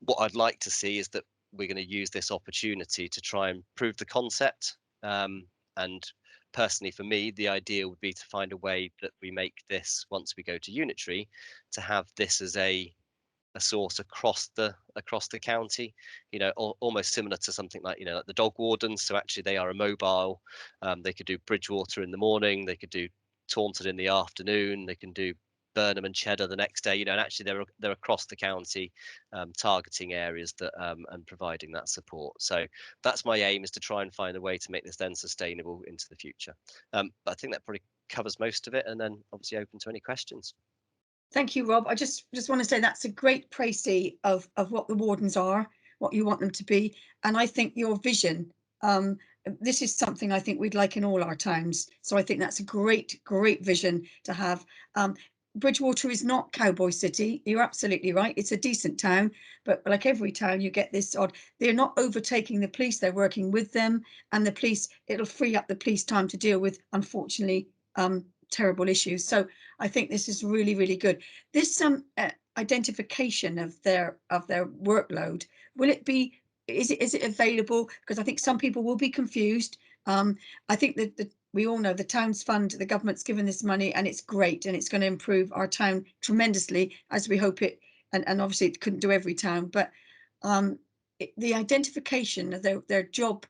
What I'd like to see is that we're going to use this opportunity to try and prove the concept. And personally, for me, the idea would be to find a way that we make this, once we go to Unitary, to have this as a source across the county, you know, almost similar to something like, you know, like the dog wardens. So actually they are a mobile. They could do Bridgewater in the morning, they could do Taunton in the afternoon, they can do Burnham and Cheddar the next day, you know, and actually they're across the county, targeting areas that and providing that support. So that's my aim, is to try and find a way to make this then sustainable into the future. But I think that probably covers most of it, and then obviously open to any questions. Thank you, Rob. I just want to say that's a great précis of what the wardens are, what you want them to be, and I think your vision this is something I think we'd like in all our towns. So I think that's a great vision to have. Bridgewater is not Cowboy City. You're absolutely right. It's a decent town, but like every town, you get this odd. They're not overtaking the police. They're working with them, and the police. It'll free up the police time to deal with, unfortunately, terrible issues. So I think this is really good. This identification of their workload, will it be? Is it available? Because I think some people will be confused. I think that we all know the town's fund, the government's given this money, and it's great, and it's going to improve our town tremendously, as we hope it. And obviously it couldn't do every town, but the identification of their job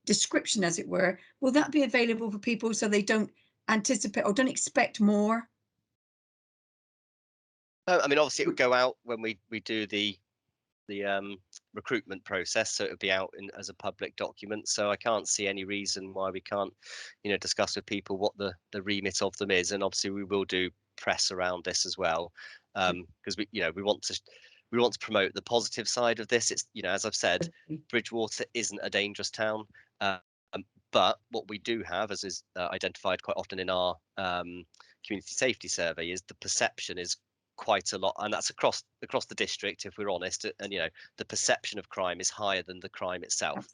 description, as it were, will that be available for people so they don't anticipate or don't expect more? I mean, obviously it would go out when we do the recruitment process, so it would be out as a public document. So I can't see any reason why we can't, discuss with people what the remit of them is, and obviously we will do press around this as well, because we want to promote the positive side of this. It's, as I've said, Bridgewater isn't a dangerous town, but what we do have, as is identified quite often in our community safety survey, is the perception is quite a lot, and that's across the district, if we're honest, and the perception of crime is higher than the crime itself.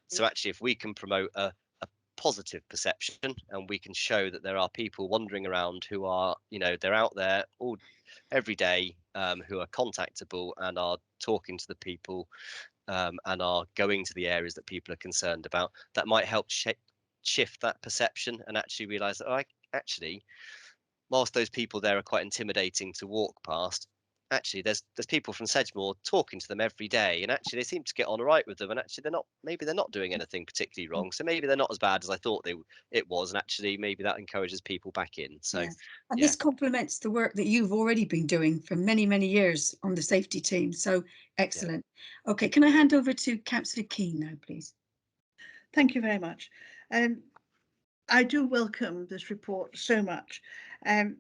So actually, if we can promote a positive perception, and we can show that there are people wandering around who are, they're out there every day, who are contactable and are talking to the people, and are going to the areas that people are concerned about, that might help shift that perception and actually realize that actually, whilst those people there are quite intimidating to walk past, actually there's people from Sedgemoor talking to them every day, and actually they seem to get on all right with them, and actually they're not doing anything particularly wrong, so maybe they're not as bad as I thought it was, and actually maybe that encourages people back in. So yes. And this complements the work that you've already been doing for many years on the safety team, so excellent. Okay, can I hand over to Councillor Keane now, please? Thank you very much. I do welcome this report so much, and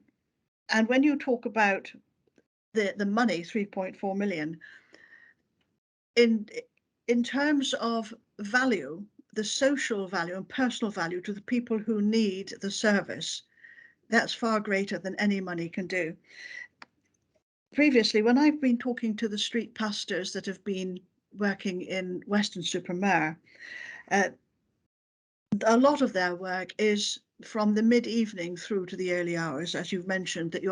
when you talk about the money, 3.4 million, in terms of value, the social value and personal value to the people who need the service, that's far greater than any money can do. Previously, when I've been talking to the street pastors that have been working in Weston-super-Mare, a lot of their work is from the mid-evening through to the early hours, as you've mentioned, that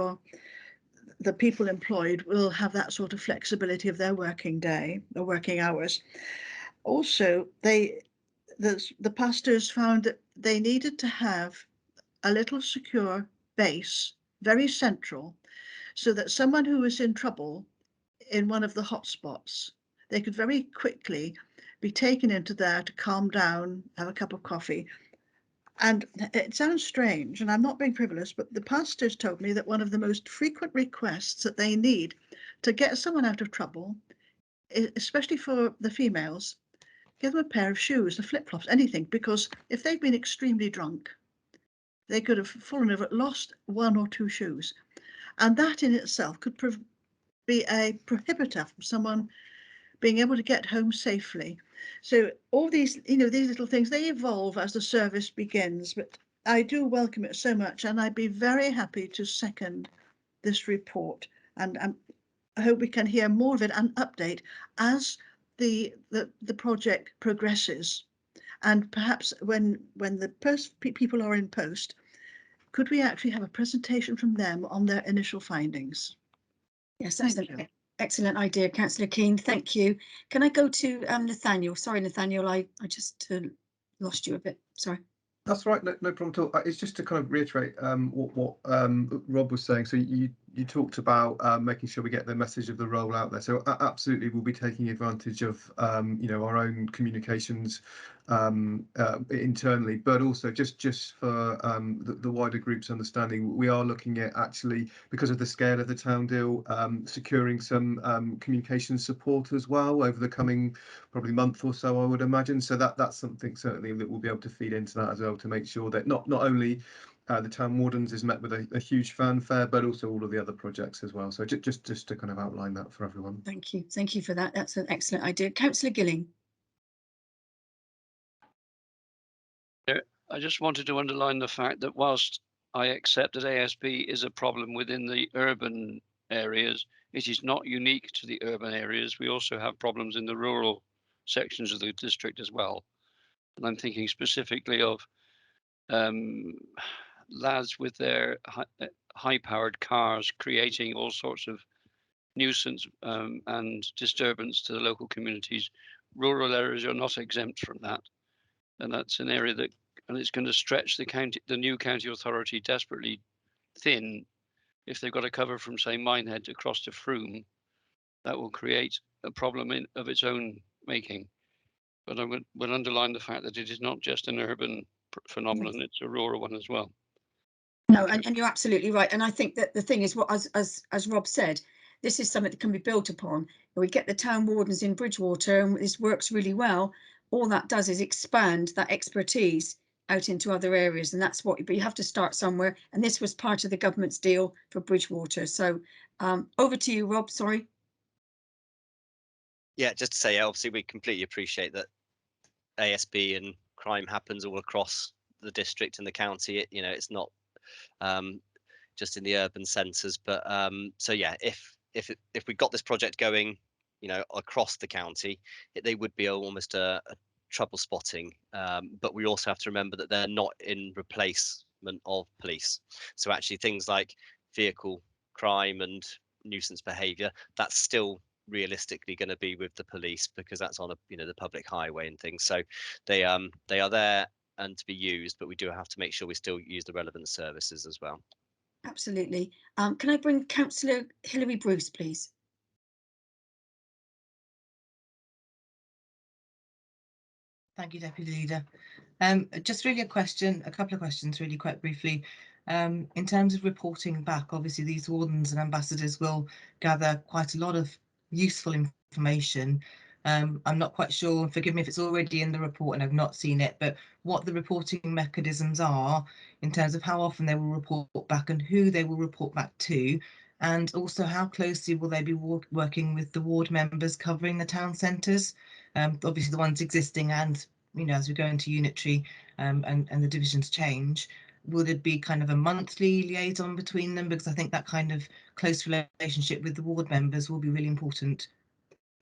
the people employed will have that sort of flexibility of their working day or working hours. Also, the pastors found that they needed to have a little secure base, very central, so that someone who was in trouble in one of the hotspots, they could very quickly be taken into there to calm down, have a cup of coffee. And it sounds strange, and I'm not being frivolous, but the pastors told me that one of the most frequent requests that they need to get someone out of trouble, especially for the females, give them a pair of shoes, the flip-flops, anything, because if they've been extremely drunk, they could have fallen over, lost one or two shoes. And that in itself could be a prohibitor from someone being able to get home safely. So all these, these little things, they evolve as the service begins, but I do welcome it so much, and I'd be very happy to second this report, and I hope we can hear more of it and update as the project progresses. And perhaps when the people are in post, could we actually have a presentation from them on their initial findings? Yes, that's an excellent idea, Councillor Keane. Thank you. Can I go to Nathaniel? Sorry, Nathaniel, I just lost you a bit. Sorry. That's right, no problem at all. It's just to kind of reiterate what Rob was saying. So you talked about making sure we get the message of the role out there. So absolutely, we'll be taking advantage of our own communications internally, but also just for the wider group's understanding, we are looking at actually, because of the scale of the town deal, securing some communication support as well over the coming probably month or so, I would imagine. So that's something certainly that we'll be able to feed into that as well, to make sure that not only the town wardens is met with a huge fanfare, but also all of the other projects as well. So just to kind of outline that for everyone. Thank you for that. That's an excellent idea. Councillor Gilling. I just wanted to underline the fact that whilst I accept that ASB is a problem within the urban areas, it is not unique to the urban areas. We also have problems in the rural sections of the district as well. And I'm thinking specifically of lads with their high-powered cars creating all sorts of nuisance and disturbance to the local communities. Rural areas are not exempt from that. And that's an area that, and it's going to stretch the new county authority desperately thin. If they've got to cover from, say, Minehead across to Frome, that will create a problem of its own making. But I would underline the fact that it is not just an urban phenomenon, it's a rural one as well. No, and you're absolutely right. And I think that the thing is, what as Rob said, this is something that can be built upon. We get the town wardens in Bridgewater, and this works really well. All that does is expand that expertise out into other areas, and that's what. But you have to start somewhere, and this was part of the government's deal for Bridgewater. So over to you, Rob. Sorry. Yeah, just to say, obviously, we completely appreciate that ASB and crime happens all across the district and the county. It's not just in the urban centres, but so yeah, if we got this project going, across the county, they would be almost a trouble spotting. But we also have to remember that they're not in replacement of police. So actually, things like vehicle crime and nuisance behaviour, that's still realistically going to be with the police, because that's on the public highway and things. So they are there and to be used, but we do have to make sure we still use the relevant services as well. Absolutely. Can I bring Councillor Hilary Bruce, please? Thank you, Deputy Leader. Just really a couple of questions really quite briefly. In terms of reporting back, obviously these wardens and ambassadors will gather quite a lot of useful information. I'm not quite sure, forgive me if it's already in the report and I've not seen it, but what the reporting mechanisms are in terms of how often they will report back and who they will report back to, and also how closely will they be working with the ward members covering the town centres, obviously the ones existing, and as we go into unitary and the divisions change. Will it be kind of a monthly liaison between them? Because I think that kind of close relationship with the ward members will be really important.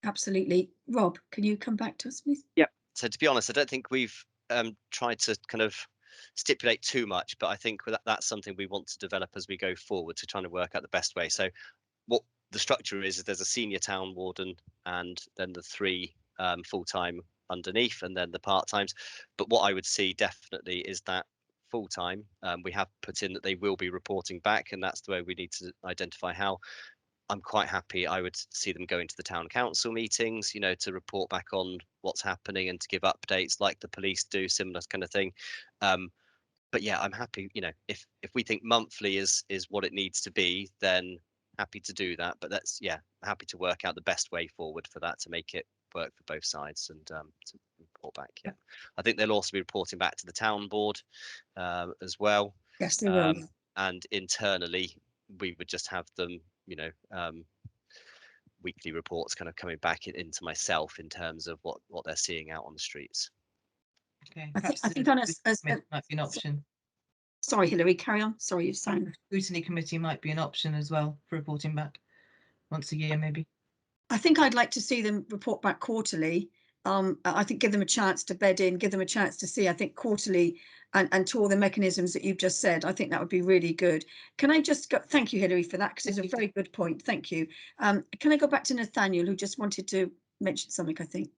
Absolutely. Rob, can you come back to us, please? Yeah. So to be honest, I don't think we've tried to kind of stipulate too much, but I think that's something we want to develop as we go forward, to trying to work out the best way. So what the structure is there's a senior town warden and then the 3 full-time underneath, and then the part-times. But what I would see definitely is that full-time, we have put in that they will be reporting back, and that's the way we need to identify how. I'm quite happy. I would see them going to the town council meetings, to report back on what's happening and to give updates like the police do, similar kind of thing. But yeah, I'm happy, if we think monthly is what it needs to be, then happy to do that. But that's, happy to work out the best way forward for that to make it work for both sides and to report back. Yeah, I think they'll also be reporting back to the town board as well. Yes, they will. And internally, we would just have them, weekly reports kind of coming back into myself in terms of what they're seeing out on the streets. Okay, I think on might be an option. Sorry, Hilary, carry on. Sorry, you're saying. Scrutiny committee might be an option as well for reporting back once a year, maybe. I think I'd like to see them report back quarterly. I think give them a chance to bed in, give them a chance to see, I think quarterly, and to all the mechanisms that you've just said. I think that would be really good. Can I just go, thank you, Hilary, for that, because it's a very good point. Thank you. Can I go back to Nathaniel, who just wanted to mention something, I think?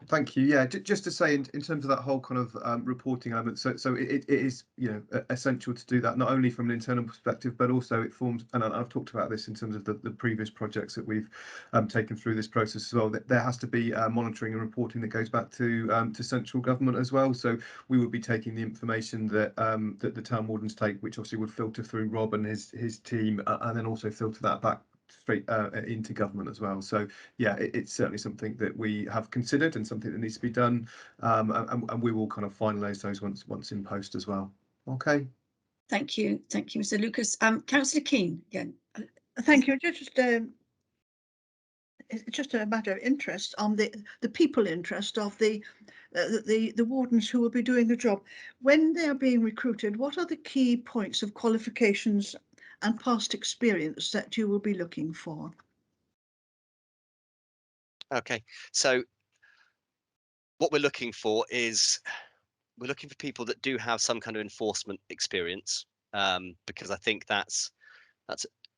Thank you. Yeah, just to say in terms of that whole kind of reporting element, so it is essential to do that, not only from an internal perspective, but also it forms, and I've talked about this in terms of the previous projects that we've taken through this process as well, that there has to be monitoring and reporting that goes back to central government as well. So we would be taking the information that that the town wardens take, which obviously would filter through Rob and his team, and then also filter that back straight into government as well. So yeah, it's certainly something that we have considered and something that needs to be done, and we will kind of finalise those once in post as well. Okay. Thank you, Mr. Lucas. Councillor Keane again. Thank you. It's just a matter of interest on the people interest of the the wardens who will be doing the job, when they are being recruited, what are the key points of qualifications and past experience that you will be looking for? Okay, so what we're looking for is we're looking for people that do have some kind of enforcement experience, because I think that's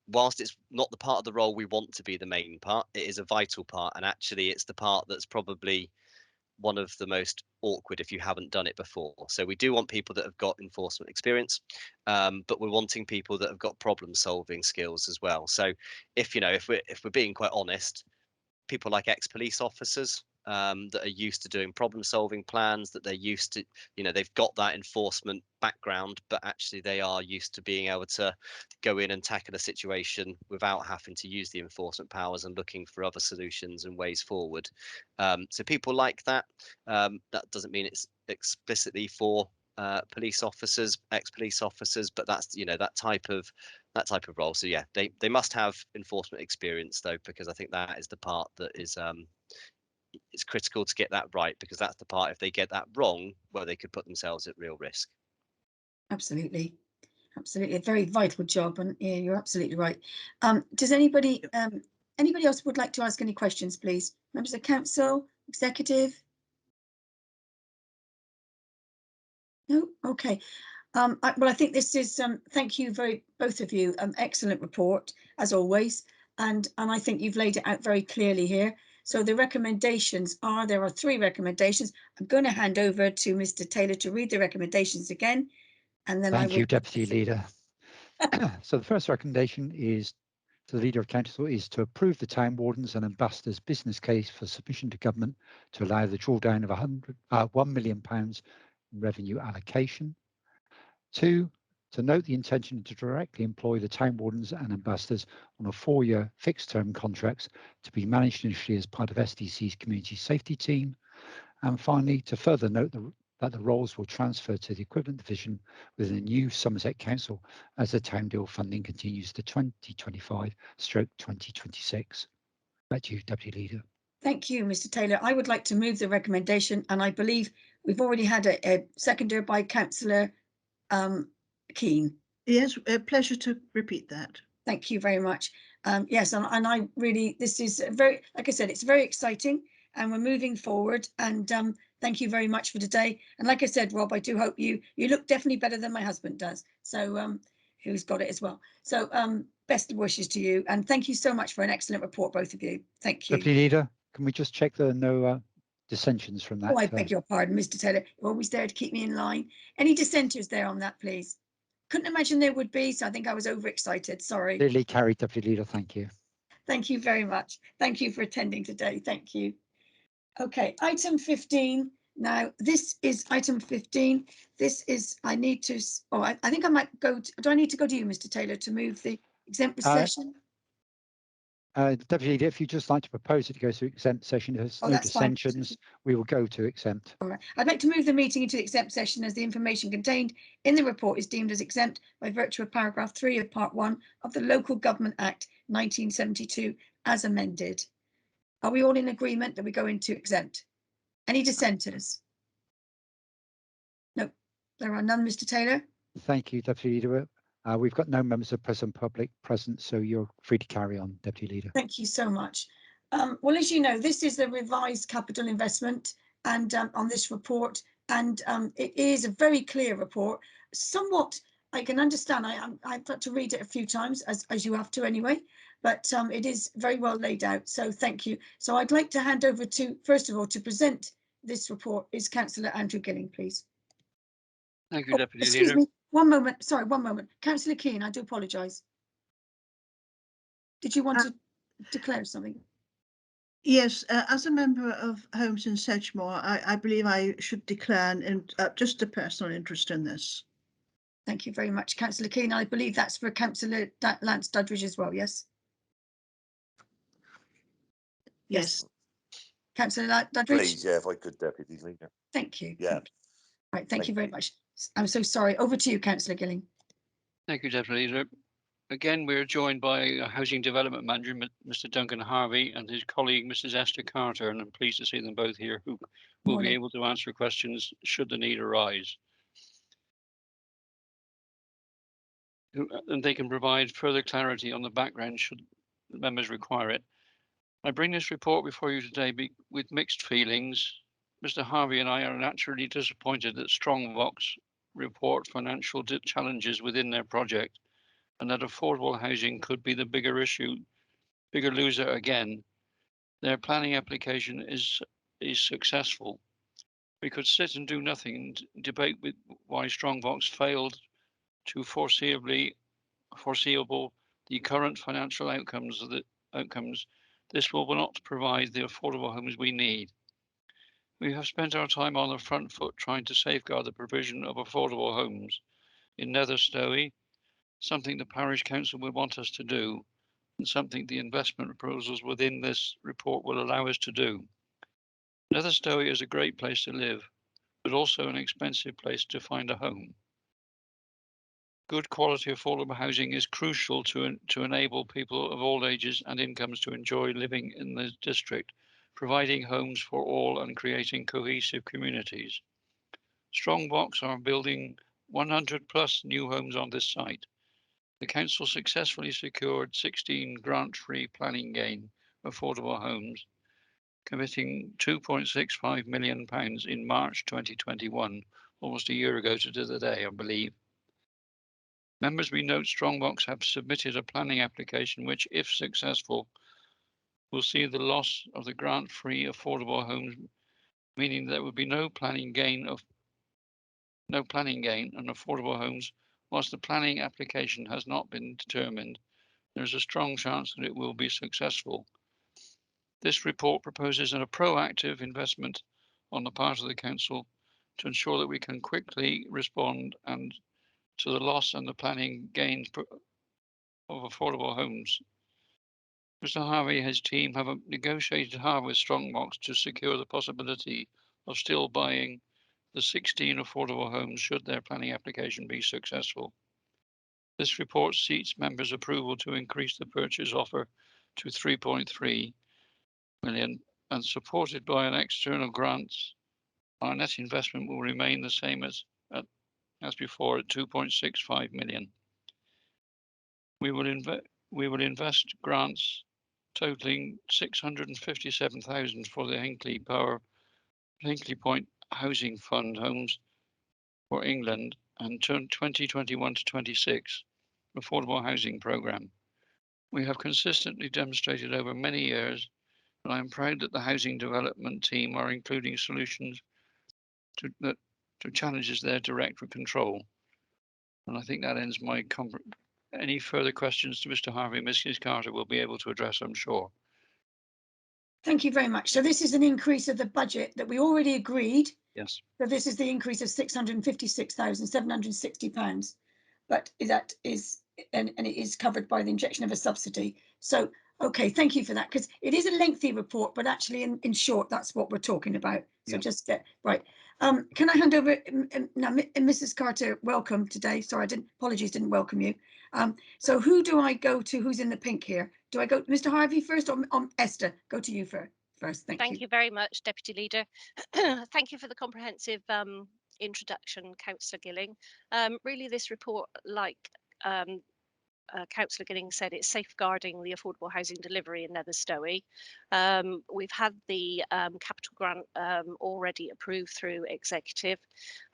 whilst it's not the part of the role we want to be the main part, it is a vital part, and actually it's the part that's probably one of the most awkward if you haven't done it before. So we do want people that have got enforcement experience, but we're wanting people that have got problem solving skills as well. So if we're being quite honest, people like ex-police officers that are used to doing problem solving plans, that they're used to, they've got that enforcement background, but actually they are used to being able to go in and tackle a situation without having to use the enforcement powers and looking for other solutions and ways forward. So people like that. That doesn't mean it's explicitly for police officers, ex-police officers, but that's that type of role. So yeah, they must have enforcement experience though, because I think that is the part that is it's critical to get that right, because that's the part, if they get that wrong, well, they could put themselves at real risk. Absolutely, a very vital job, and yeah, you're absolutely right. Does anybody else would like to ask any questions, please? Members of council, executive? No? Okay. Well, I think this is, thank you both of you, excellent report as always, and I think you've laid it out very clearly here. So the recommendations are, there are 3 recommendations. I'm going to hand over to Mr. Taylor to read the recommendations again, and then Thank you, Deputy Leader. So the first recommendation is to the Leader of Council is to approve the Town Wardens and Ambassadors business case for submission to government to allow the drawdown of £1 million in revenue allocation. 2, to note the intention to directly employ the Town Wardens and Ambassadors on a 4-year fixed-term contracts to be managed initially as part of SDC's Community Safety Team. And finally, to further note that the roles will transfer to the equivalent division within the new Somerset Council as the town deal funding continues to 2025/2026. Back to you, Deputy Leader. Thank you, Mr. Taylor. I would like to move the recommendation, and I believe we've already had a seconder by Councillor Keane. Yes, a pleasure to repeat that. Thank you very much. Yes, and I really, this is very, like I said, it's very exciting, and we're moving forward, and thank you very much for today. And like I said, Rob, I do hope you look definitely better than my husband does, so who's got it as well. So best wishes to you, and thank you so much for an excellent report, both of you. Thank you. Deputy Leader, can we just check there are no dissensions from that? Oh, I beg your pardon, Mr. Taylor. You're always there to keep me in line. Any dissenters there on that, please? Couldn't imagine there would be, so I think I was overexcited. Sorry. Clearly carried, Deputy Leader. Thank you. Thank you very much. Thank you for attending today. Thank you. Okay, item 15. Now, this is item 15. This is, I need to, I think I might go, do I need to go to you, Mr. Taylor, to move the exempt session? Deputy Leader, if you'd just like to propose it to go to exempt session, if there's no dissensions, we will go to exempt. All right. I'd like to move the meeting into the exempt session as the information contained in the report is deemed as exempt by virtue of paragraph 3 of part 1 of the Local Government Act 1972 as amended. Are we all in agreement that we go into exempt? Any dissenters? No, there are none, Mr. Taylor. Thank you, Deputy Leader. We've got no members of present public present, so you're free to carry on, Deputy Leader. Thank you so much. Well, as you know, this is the revised capital investment and on this report, and it is a very clear report. Somewhat, I can understand, I've had to read it a few times, as you have to anyway, but it is very well laid out, so thank you. So I'd like to hand over to, first of all, to present this report is Councillor Andrew Gilling, please. Thank you, Deputy Excuse Leader. me, one moment, sorry, one moment. Councillor Keane, I do apologise. Did you want to declare something? Yes, as a member of Homes in Sedgemoor, I believe I should declare just a personal interest in this. Thank you very much, Councillor Keane. I believe that's for Councillor Lance Duddridge as well, yes? Yes. Councillor Duddridge? Please, yeah, if I could, Deputy Leader. Thank you. Yeah. Right, thank you very much. I'm so sorry. Over to you, Councillor Gilling. Thank you, Deputy Leader. Again, we're joined by Housing Development Manager, Mr. Duncan Harvey, and his colleague, Mrs. Esther Carter, and I'm pleased to see them both here who will be able to answer questions should the need arise. And they can provide further clarity on the background should members require it. I bring this report before you today with mixed feelings. Mr. Harvey and I are naturally disappointed that Strongbox report financial challenges within their project, and that affordable housing could be the bigger loser again. Their planning application is successful. We could sit and do nothing and debate with why Strongbox failed to foreseeable the current financial outcomes. This will not provide the affordable homes we need. We have spent our time on the front foot trying to safeguard the provision of affordable homes in Nether Stowey, something the parish council would want us to do, and something the investment proposals within this report will allow us to do. Nether Stowey is a great place to live, but also an expensive place to find a home. Good quality affordable housing is crucial to enable people of all ages and incomes to enjoy living in the district, providing homes for all and creating cohesive communities. Strongbox are building 100 plus new homes on this site. The council successfully secured 16 grant-free planning gain affordable homes, committing £2.65 million in March 2021, almost a year ago to the day, I believe. Members, we note Strongbox have submitted a planning application which, if successful, will see the loss of the grant-free affordable homes, meaning there will be no planning gain on affordable homes. Whilst the planning application has not been determined, there is a strong chance that it will be successful. This report proposes a proactive investment on the part of the council to ensure that we can quickly respond and to the loss and the planning gains of affordable homes. Mr. Harvey and his team have negotiated hard with Strongbox to secure the possibility of still buying the 16 affordable homes should their planning application be successful. This report seeks members' approval to increase the purchase offer to 3.3 million, and supported by an external grants, our net investment will remain the same as before at 2.65 million. We will invest grants totaling 657,000 for the Hinkley Point Housing Fund Homes for England and 2021 to 26 affordable housing programme. We have consistently demonstrated over many years, and I am proud that the housing development team are including solutions to challenges their direct control. And I think that ends my any further questions to Mr. Harvey, Mrs. Carter will be able to address, I'm sure. Thank you very much. So this is an increase of the budget that we already agreed. Yes. So this is the increase of £656,760, but that is, and it is covered by the injection of a subsidy. So, okay, thank you for that, because it is a lengthy report, but actually in short, that's what we're talking about. So just get right. Can I hand over now, Mrs. Carter, welcome today. Sorry, apologies, didn't welcome you. So who do I go to? Who's in the pink here? Do I go to Mr. Harvey first or Esther? Go to you first. Thank you very much, Deputy Leader. Thank you for the comprehensive introduction, Councillor Gilling. Really, this report, like Councillor Gilling said, it's safeguarding the affordable housing delivery in Nether Stowey. We've had the capital grant already approved through Executive,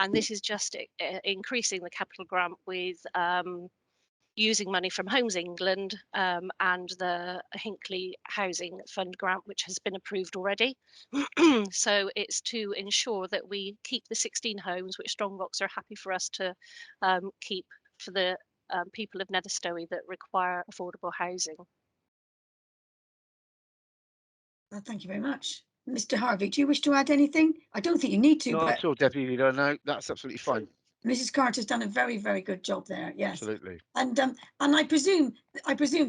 and this is just increasing the capital grant with using money from Homes England and the Hinkley Housing Fund grant, which has been approved already. So it's to ensure that we keep the 16 homes, which Strongbox are happy for us to keep for the people of Nether Stowey that require affordable housing. Thank you very much. Mr. Harvey, do you wish to add anything? I don't think you need to. Not at all, Deputy Leader. No, that's absolutely fine. Mrs. Carter's done a very, very good job there. Yes, absolutely. And I presume,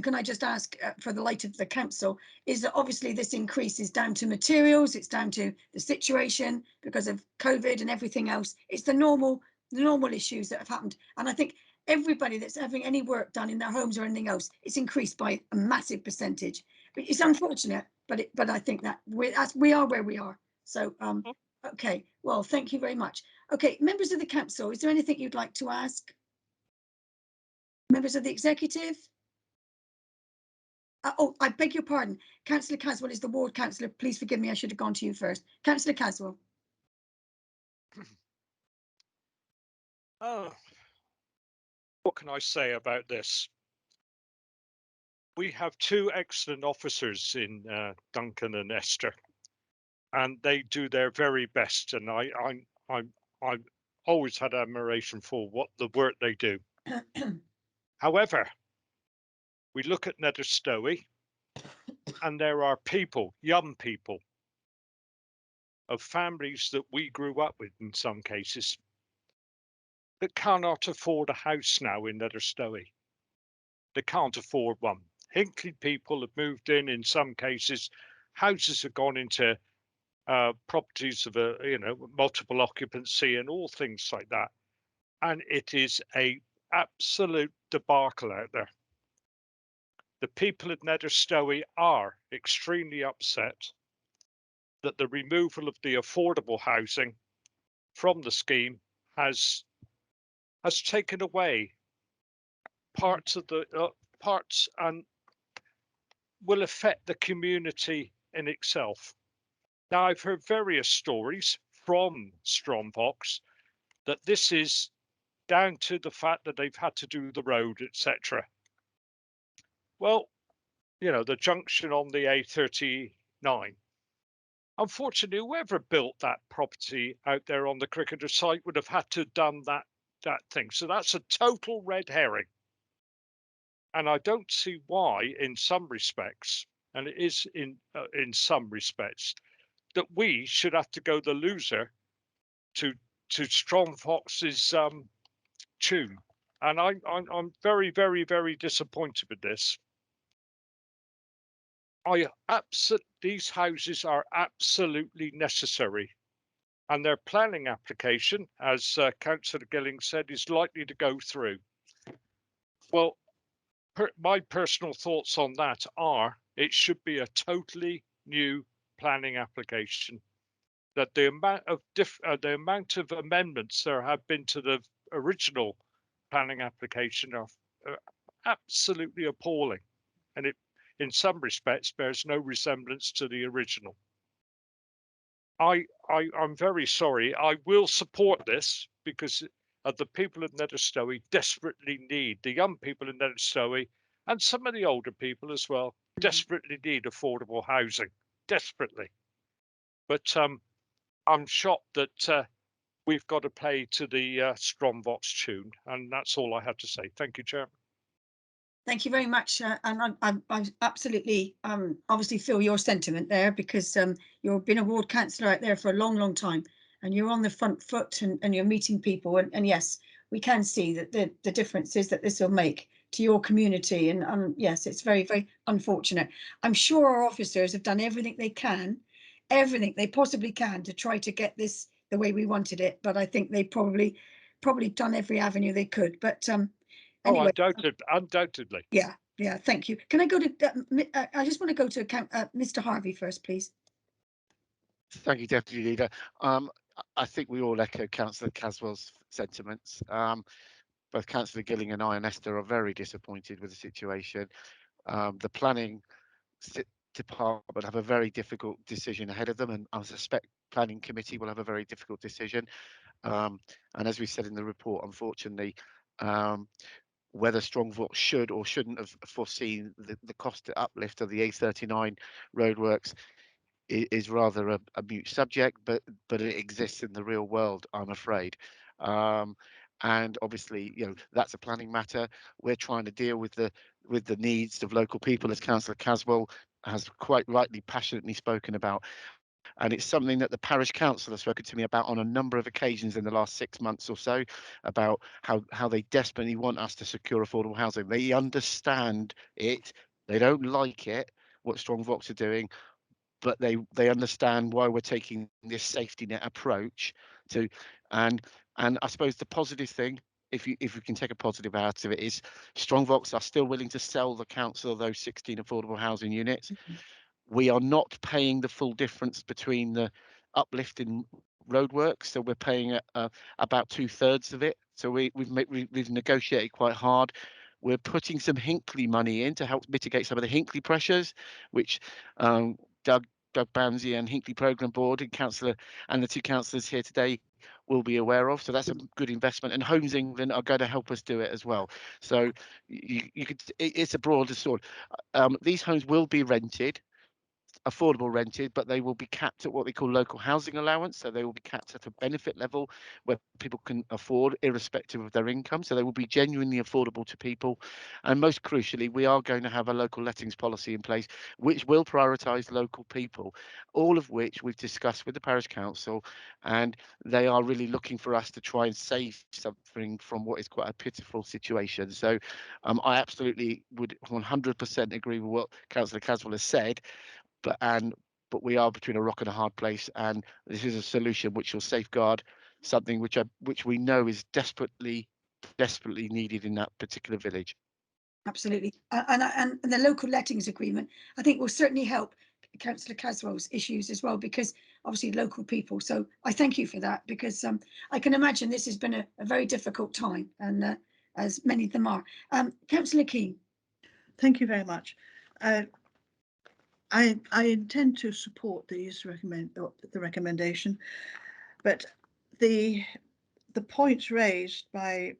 can I just ask, for the light of the council, is that obviously this increase is down to materials, it's down to the situation because of COVID and everything else. It's the normal issues that have happened, and I think everybody that's having any work done in their homes or anything else, it's increased by a massive percentage. It's unfortunate, but I think that we are where we are. So okay, well, thank you very much. Okay, members of the council, is there anything you'd like to ask? Members of the executive? Oh, I beg your pardon. Councillor Caswell is the ward councillor. Please forgive me, I should have gone to you first. Councillor Caswell. Oh, what can I say about this? We have two excellent officers in Duncan and Esther, and they do their very best. And I've always had admiration for what the work they do. However, we look at Netherstowe, and there are people, young people, of families that we grew up with in some cases, that cannot afford a house now in Netherstowe. They can't afford one. Hinckley people have moved in some cases. Houses have gone into properties of multiple occupancy and all things like that. And it is a absolute debacle out there. The people at Netherstowe are extremely upset that the removal of the affordable housing from the scheme has taken away parts of the parts and will affect the community in itself. Now, I've heard various stories from Strombox that this is down to the fact that they've had to do the road, etc. Well, the junction on the A39. Unfortunately, whoever built that property out there on the cricketer site would have had to have done that thing. So that's a total red herring. And I don't see why, in some respects, and it is in some respects, that we should have to go the loser to Strombox's tune. And I'm very, very, very disappointed with this. These houses are absolutely necessary, and their planning application, as Councillor Gilling said, is likely to go through. Well, my personal thoughts on that are it should be a totally new planning application. That the amount of amendments there have been to the original planning application are absolutely appalling, and it, in some respects, bears no resemblance to the original. I'm very sorry. I will support this because the people of Netherstowe desperately need, the young people in Netherstowe and some of the older people as well, desperately need affordable housing, desperately. But I'm shocked that we've got to play to the Strombox tune, and that's all I have to say. Thank you, Chairman. Thank you very much, and I absolutely obviously feel your sentiment there, because you've been a ward councillor out there for a long, long time, and you're on the front foot and you're meeting people, and yes, we can see that the differences that this will make to your community, and yes, it's very, very unfortunate. I'm sure our officers have done everything they can, everything they possibly can to try to get this the way we wanted it, but I think they probably done every avenue they could, but anyway. Oh, undoubtedly. Yeah, thank you. Can I go to, I just want to go to Mr. Harvey first, please. Thank you, Deputy Leader. I think we all echo Councillor Caswell's sentiments. Both Councillor Gilling and I and Esther are very disappointed with the situation. The planning department have a very difficult decision ahead of them, and I suspect planning committee will have a very difficult decision. And as we said in the report, unfortunately, whether Strombox should or shouldn't have foreseen the cost uplift of the A39 roadworks is rather a mute subject, but it exists in the real world, I'm afraid. And obviously, that's a planning matter. We're trying to deal with the needs of local people, as Councillor Caswell has quite rightly, passionately spoken about. And it's something that the parish council has spoken to me about on a number of occasions in the last 6 months or so, about how they desperately want us to secure affordable housing. They understand it. They don't like it, what Strombox are doing, but they understand why we're taking this safety net approach to, and I suppose the positive thing if you can take a positive out of it, is Strongbox are still willing to sell the council those 16 affordable housing units. We are not paying the full difference between the uplift in roadworks, so we're paying about 2/3 of it. So we've negotiated quite hard. We're putting some Hinkley money in to help mitigate some of the Hinkley pressures, which Doug Banzi and Hinkley Programme Board and councillor and the two councillors here today will be aware of. So that's a good investment, and Homes England are going to help us do it as well. So you could, it's a broader sort. These homes will be rented, affordable rented, but they will be capped at what they call local housing allowance. So they will be capped at a benefit level where people can afford irrespective of their income. So they will be genuinely affordable to people. And most crucially, we are going to have a local lettings policy in place, which will prioritise local people, all of which we've discussed with the parish council. And they are really looking for us to try and save something from what is quite a pitiful situation. So I absolutely would 100% agree with what Councillor Caswell has said. But we are between a rock and a hard place, and this is a solution which will safeguard something which we know is desperately needed in that particular village. Absolutely, and the local lettings agreement, I think, will certainly help Councillor Caswell's issues as well, because obviously local people. So I thank you for that, because I can imagine this has been a very difficult time, and as many of them are. Councillor Keane. Thank you very much. I intend to support the recommendation, but the points raised by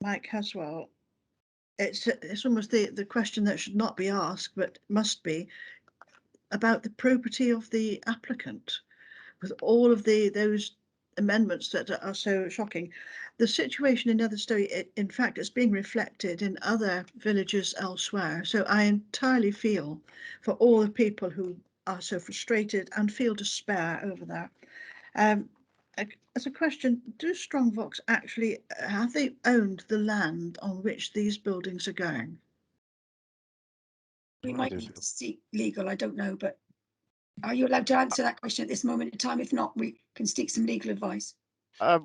Mike Caswell, it's almost the question that should not be asked but must be about the probity of the applicant, with all of those amendments that are so shocking. The situation in Netherstowe, in fact, is being reflected in other villages elsewhere. So I entirely feel for all the people who are so frustrated and feel despair over there. As a question, do Strongbox actually, have they owned the land on which these buildings are going? We might need to seek legal, I don't know, but are you allowed to answer that question at this moment in time? If not, we can seek some legal advice. Well,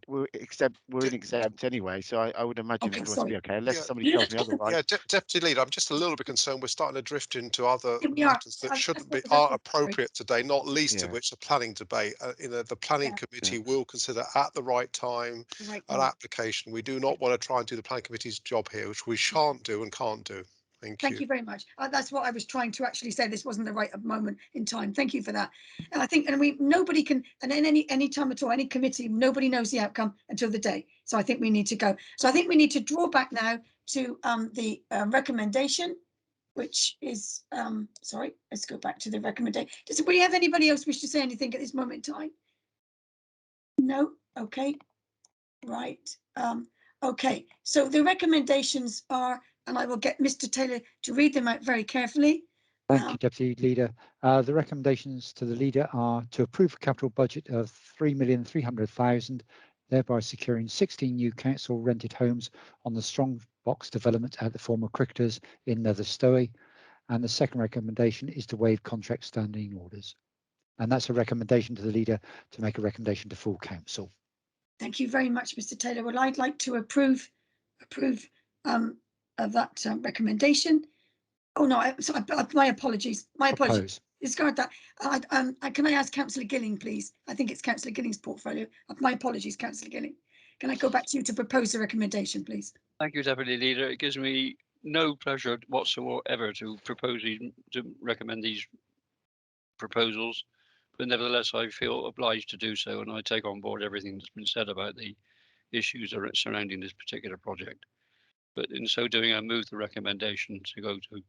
we're in exempt anyway, so I would imagine it must be okay, unless somebody tells me otherwise. Yeah, Deputy Leader, I'm just a little bit concerned. We're starting to drift into other matters that shouldn't be appropriate today, not least of which the planning debate. The planning committee will consider at the right time an application. We do not want to try and do the planning committee's job here, which we shan't do and can't do. Thank you very much. That's what I was trying to actually say. This wasn't the right moment in time. Thank you for that. And I think, and nobody can, and in any time at all, any committee, nobody knows the outcome until the day. So I think we need to go. So I think we need to draw back now to the recommendation, which is, sorry, let's go back to the recommendation. Does we have anybody else wish to say anything at this moment in time? No. Okay. Right. Okay. So the recommendations are, and I will get Mr. Taylor to read them out very carefully. Thank you, Deputy Leader. The recommendations to the Leader are to approve a capital budget of 3,300,000, thereby securing 16 new council rented homes on the Strongbox development at the former Cricketers in Netherstowe. And the second recommendation is to waive contract standing orders. And that's a recommendation to the Leader to make a recommendation to full council. Thank you very much, Mr. Taylor. Well, I'd like to approve of that recommendation. Oh no, my apologies. My apologies. Discard that. Can I ask Councillor Gilling, please? I think it's Councillor Gilling's portfolio. My apologies, Councillor Gilling. Can I go back to you to propose the recommendation, please? Thank you, Deputy Leader. It gives me no pleasure whatsoever to recommend these proposals, but nevertheless I feel obliged to do so, and I take on board everything that's been said about the issues surrounding this particular project. But in so doing, I move the recommendation to go to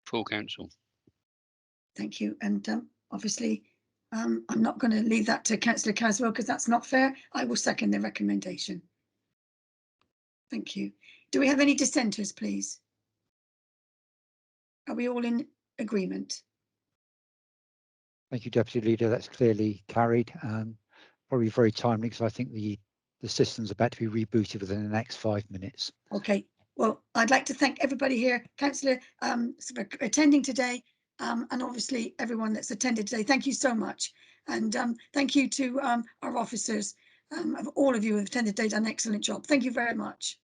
full council. Thank you. And obviously, I'm not going to leave that to Councillor Caswell because that's not fair. I will second the recommendation. Thank you. Do we have any dissenters, please? Are we all in agreement? Thank you, Deputy Leader. That's clearly carried. Probably very timely because I think the system's about to be rebooted within the next 5 minutes. Okay. Well, I'd like to thank everybody here, Councillor, for attending today, and obviously everyone that's attended today. Thank you so much. And thank you to our officers of all of you who have attended today, done an excellent job. Thank you very much.